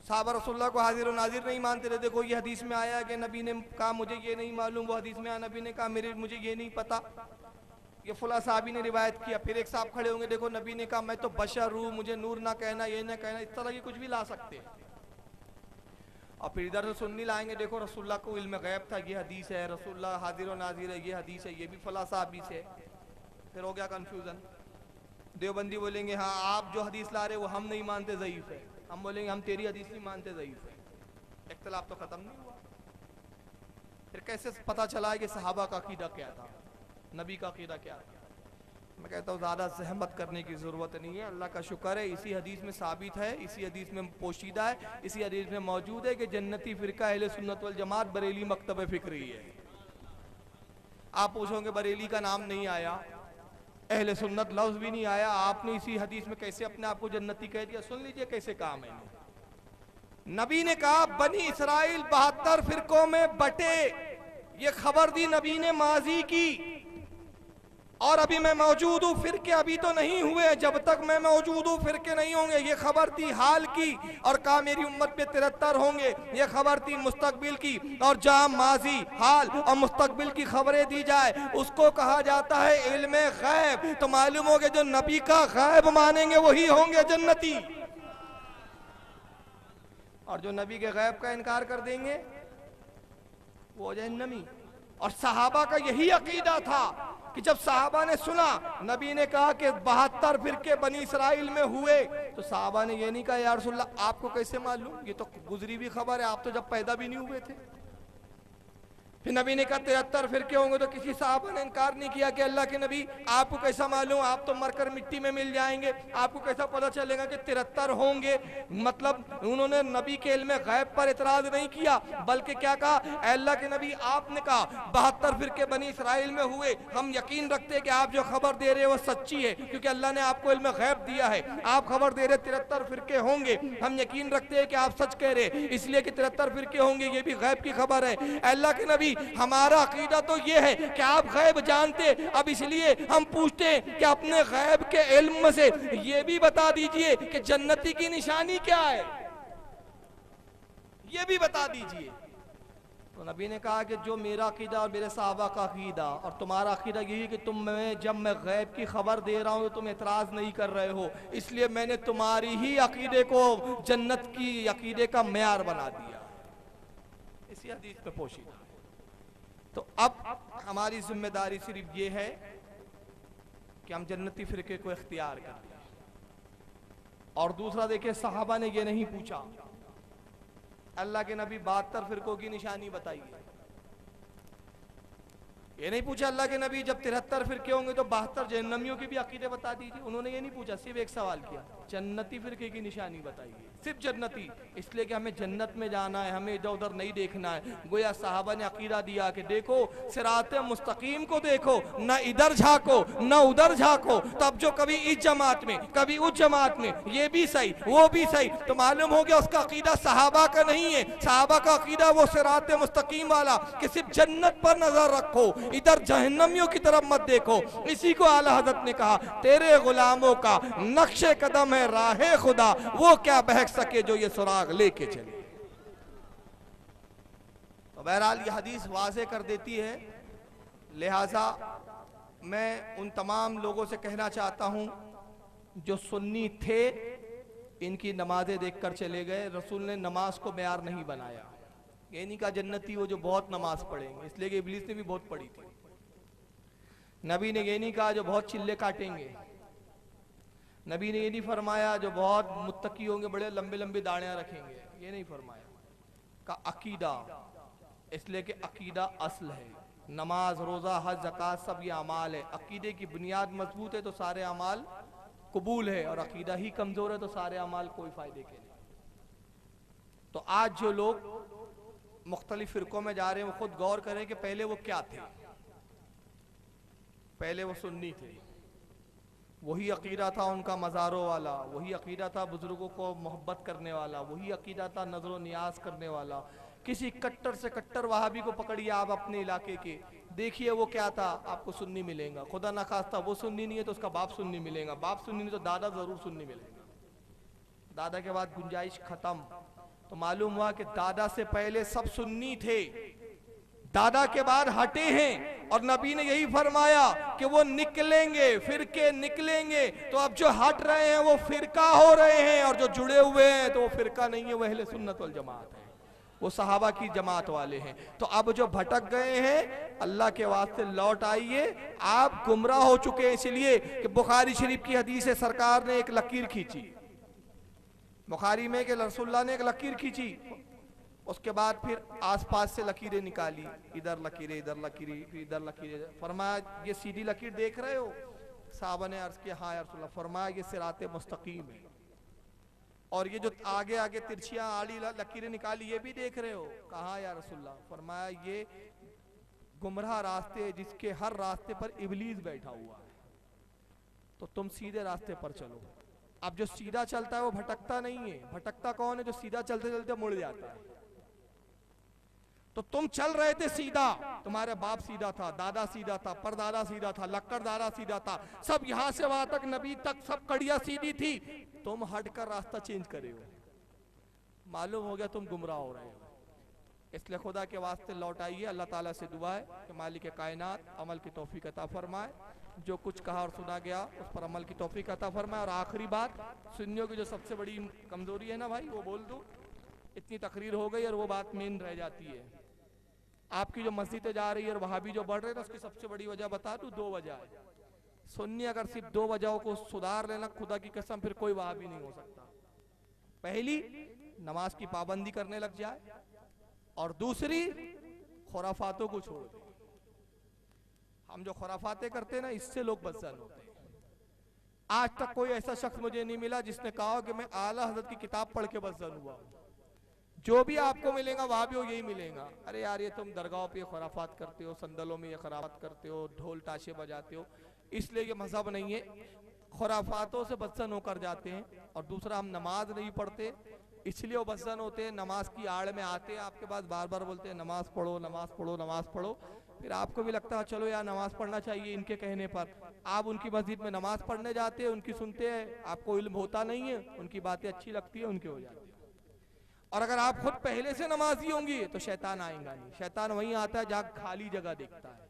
B: सहाबा रसूलुल्लाह को हाजिर और नाजिर नहीं मानते थे। देखो ये हदीस में आया कि नबी ने कहा मुझे ये नहीं मालूम, वो हदीस में आया नबी ने कहा मुझे ये नहीं पता, ये फुला साहबी ने रिवायत किया। फिर एक साहब खड़े होंगे, देखो नबी ने कहा मैं तो बशर हूं, मुझे नूर ना कहना, ये ना कहना, इस तरह की कुछ भी ला सकते हैं। और फिर इधर से सुन्नी लाएंगे, देखो रसूलुल्लाह को इल्म गैब था, ये हदीस है, रसूलुल्लाह हाजिर और नाजिर है, ये हदीस है, ये भी फला साहबी से। फिर हो गया कंफ्यूजन। देवबंदी बोलेंगे हाँ आप जो हदीस ला रहे वो हम नहीं मानते, ज़ईफ है। हम बोलेंगे हम तेरी हदीस नहीं मानते, ज़ईफ है। इख्तिलाफ तो खत्म नहीं हुआ। फिर कैसे पता चला है कि सहाबा का अकीदा क्या था, नबी का अकीदा क्या था? मैं कहता हूँ ज़्यादा ज़हमत करने की ज़रूरत नहीं है। अल्लाह का शुक्र है इसी हदीस में साबित है, इसी हदीस में पोशीदा है, इसी हदीस में मौजूद है कि जन्नती फ़िरका अहले सुन्नत वल जमात बरेली मकतब फ़िक्री है। आप पूछोगे बरेली का नाम नहीं आया, अहले सुन्नत लफ्ज़ भी नहीं आया, आपने इसी हदीस में कैसे अपने आप को जन्नती कह दिया? सुन लीजिए कैसे काम है। नबी ने कहा बनी इसराइल 72 फ़िरकों में बटे, ये खबर दी नबी ने माजी की, और अभी मैं मौजूद हूँ, फिरके अभी तो नहीं हुए, जब तक मैं मौजूद हूँ फिरके नहीं होंगे। ये खबर थी हाल की, और कहा मेरी उम्मत में 73 होंगे, ये खबर थी मुस्तकबिल की। और जहाँ माजी, हाल और मुस्तकबिल की खबरें दी जाए उसको कहा जाता है इल्मे गैब। तो मालूम हो गया जो नबी का गैब मानेंगे वही होंगे जन्नती। और जो नबी के गैब का इनकार कर देंगे वो जहन्नमी। और सहाबा का यही अकीदा था कि जब सहाबा ने सुना नबी ने कहा कि 72 फिरके बनी इसराइल में हुए, तो सहाबा ने ये नहीं कहा या रसूल अल्लाह आपको कैसे मालूम, ये तो गुजरी भी खबर है, आप तो जब पैदा भी नहीं हुए थे। फिर नबी ने कहा 73 फिरके होंगे, तो किसी साहबा ने इनकार नहीं किया कि अल्लाह के नबी आपको कैसा मालूम, आप तो मरकर मिट्टी में मिल जाएंगे, आपको कैसा पता चलेगा कि 73 होंगे। मतलब उन्होंने नबी के इल्म गैब पर इतराज नहीं किया, बल्कि क्या कहा, अल्लाह के नबी आपने कहा 72 फिरके बनी इसराइल में हुए, हम यकीन रखते हैं कि आप जो खबर दे रहे हैं वो सच्ची है, क्योंकि अल्लाह ने आपको इल्म गैब दिया है। आप खबर दे रहे 73 फिरके होंगे, हम यकीन रखते हैं कि आप सच कह रहे, इसलिए कि 73 फिरके होंगे, ये भी गैब की खबर है। अल्लाह के नबी हमारा अकीदा तो ये है कि आप गैब जानते, अब इसलिए हम पूछते हैं कि अपने गैब के इल्म से ये भी बता दीजिए कि जन्नती की निशानी क्या है, ये भी बता दीजिए। तो नबी ने कहा कि जो मेरा अकीदा और मेरे साहबा का अकीदा और तुम्हारा अकीदा यही है कि जब मैं गैब की खबर दे रहा हूं तो तुम एतराज नहीं कर रहे हो, इसलिए मैंने तुम्हारी ही अकीदे को जन्नत की अकीदे का मेयार बना दिया। इसी हदीस में पोशीदा। तो अब हमारी जिम्मेदारी सिर्फ ये है कि हम जन्नती फिरके को इख्तियार करें। और दूसरा देखिए, सहाबा ने ये नहीं पूछा अल्लाह के नबी 72 फिरकों की निशानी बताइए, ये नहीं पूछा अल्लाह के नबी जब 73 फिरके होंगे तो 72 जहन्नमियों की भी अकीदे बता दीजिए, उन्होंने ये नहीं पूछा, सिर्फ एक सवाल किया जन्नती फिरके की निशानी बताइए, सिर्फ जन्नती। इसलिए कि हमें जन्नत में जाना है, हमें इधर उधर नहीं देखना है। गोया साहबा ने अकीदा दिया कि देखो सिराते मुस्तकीम को देखो, न इधर झांको न उधर झांको, तब जो कभी इस जमात में कभी उस जमात में, ये भी सही वो भी सही, तो मालूम हो गया उसका अकीदा सहाबा का नहीं है। सहाबा का अकीदा वो सिराते मुस्तकीम वाला कि सिर्फ जन्नत पर नजर रखो, इधर जहन्नमियों की तरफ मत देखो। इसी को आला हज़रत ने कहा, तेरे गुलामों का नक्शे कदम है राहे खुदा, वो क्या बहक सके जो ये सुराग लेके चले। तो बहरहाल ये हदीस वाज़े कर देती है। लिहाजा मैं उन तमाम लोगों से कहना चाहता हूं जो सुन्नी थे, इनकी नमाजें देखकर चले गए। रसूल ने नमाज को मेयार नहीं बनाया, ये नहीं कहा जन्नती वो जो बहुत नमाज पढ़ेंगे, इसलिए कि इब्लीस ने भी बहुत पढ़ी थी। नबी ने ये नहीं कहा जो बहुत चिल्ले काटेंगे, नबी ने ये नहीं फरमाया जो बहुत मुत्तकी होंगे, बड़े लंबे लंबे दाढ़ियां रखेंगे, ये नहीं फरमाया। का अकीदा, इसलिए कि अकीदा असल है। नमाज रोज़ा हज ज़कात सब ये अमाल है। अकीदे की बुनियाद मजबूत है तो सारे अमाल कबूल है, और अकीदा ही कमज़ोर है तो सारे अमाल कोई फ़ायदे के नहीं। तो आज जो लोग मुख्तलिफ फ़िरक़ों में जा रहे हैं वो खुद गौर करें कि पहले वो क्या थे। पहले वो सुन्नी थे, वही अकीदा था उनका मज़ारों वाला, वही अकीदा था बुजुर्गों को मोहब्बत करने वाला, वही अकीदा था नजर नियाज करने वाला। किसी कट्टर से कट्टर वहाबी को पकड़िए आप अपने इलाके के, देखिए वो क्या था, आपको सुन्नी मिलेगा। खुदा ना खास्ता वो सुन्नी नहीं है तो उसका बाप सुन्नी मिलेगा, बाप सुन्नी नहीं तो दादा जरूर सुन्नी मिलेगा, दादा के बाद गुंजाइश खत्म। तो मालूम हुआ कि दादा से पहले सब सुन्नी थे, दादा के बाद हटे हैं, और नबी ने यही फरमाया कि वो निकलेंगे, फिरके निकलेंगे। तो अब जो हट रहे हैं वो फिरका हो रहे हैं, और जो जुड़े हुए हैं तो वो फिरका नहीं है, वो अहले सुन्नत वल जमात है, वो सहाबा की जमात वाले हैं। तो अब जो भटक गए हैं, अल्लाह के वास्ते लौट आइए, आप गुमराह हो चुके हैं। इसलिए कि बुखारी शरीफ की हदीस है, सरकार ने एक लकीर खींची बुखारी में कि रसूलुल्लाह ने एक लकीर खींची, उसके बाद फिर आसपास से लकीरें निकाली, इधर लकीरें इधर लकीरें फिर इधर लकीरें। फरमाया ये सीधी लकीर देख रहे हो? साहबा ने अर्ज किया हाँ या रसूलल्लाह। फरमाया ये सिराते मुस्तकीम है, और ये जो आगे आगे तिरछियां आड़ी लकीरें निकाली ये भी देख रहे हो? कहा या रसूलल्लाह। फरमाया ये गुमराह रास्ते जिसके हर रास्ते पर इबलीस बैठा हुआ है, तो तुम सीधे रास्ते पर चलो। अब जो सीधा चलता है वो भटकता नहीं है, भटकता कौन है? जो सीधा चलते चलते मुड़ जाता है। तो तुम चल रहे थे सीधा, तुम्हारे बाप सीधा था, दादा सीधा था, परदादा सीधा था, लक्कड़दारा सीधा था, सब यहां से वहां तक नबी तक सब कड़िया सीधी थी, तुम हटकर रास्ता चेंज करे हो, मालूम हो गया तुम गुमराह हो रहे हो। इसलिए खुदा के वास्ते लौट आइए। अल्लाह ताला से दुआ है कि मालिक कायनात अमल की तौफीक अता फरमाए, जो कुछ कहा और सुना गया उस पर अमल की तौफीक अता फरमाए। और आखिरी बात, सुन्नियों की जो सबसे बड़ी कमजोरी है ना भाई, वो बोल दूं, इतनी तकरीर हो गई और वो बात मेन रह जाती है। आपकी जो मस्जिदें जा रही है और वहां भी जो बढ़ रहे हैं, उसकी सबसे बड़ी वजह बता दूं, 2 वजह है। सुन्नी अगर सिर्फ 2 वजहों को सुधार लेना, खुदा की कसम फिर कोई वहां भी नहीं हो सकता। पहली, नमाज की पाबंदी करने लग जाए, और दूसरी, खुराफातों को छोड़ दे। हम जो खुराफातें करते हैं ना, इससे लोग बदजन होते हैं। आज तक कोई ऐसा शख्स मुझे नहीं मिला जिसने कहा कि मैं आला हजरत की किताब पढ़ के बदजन हुआ हूं। जो भी आपको मिलेगा वहां भी यही मिलेगा, अरे यार ये तुम दरगाहों पे खुराफात करते हो, संदलों में ये खुराफात करते हो, ढोल ताशे बजाते हो, इसलिए ये मजहब नहीं है। खुराफातों से बदजन होकर जाते हैं। और दूसरा, हम नमाज नहीं पढ़ते, इसलिए वो बदजन होते हैं। नमाज की आड़ में आते हैं आपके पास, बार बार बोलते हैं नमाज पढ़ो, नमाज पढ़ो, नमाज पढ़ो। फिर आपको भी लगता है चलो यार नमाज पढ़ना चाहिए इनके कहने पर। आप उनकी मस्जिद में नमाज पढ़ने जाते हैं, उनकी सुनते हैं, आपको इल्म होता नहीं है, उनकी बातें अच्छी लगती है, उनके हो जाती है। और अगर आप खुद पहले से नमाजी होंगी तो शैतान आएगा नहीं। शैतान वहीं आता है जहाँ खाली जगह देखता है।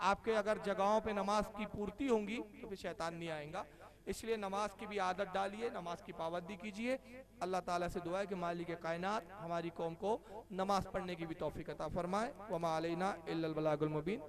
B: आपके अगर जगहों पे नमाज की पूर्ति होंगी तो फिर शैतान नहीं आएगा। इसलिए नमाज की भी आदत डालिए, नमाज की पाबंदी कीजिए। अल्लाह ताला से दुआ है कि मालिक कायनात हमारी कौम को नमाज पढ़ने की भी तौफीक अता फरमाए। वमा अलैना इल्लल बलागुल मुबीन।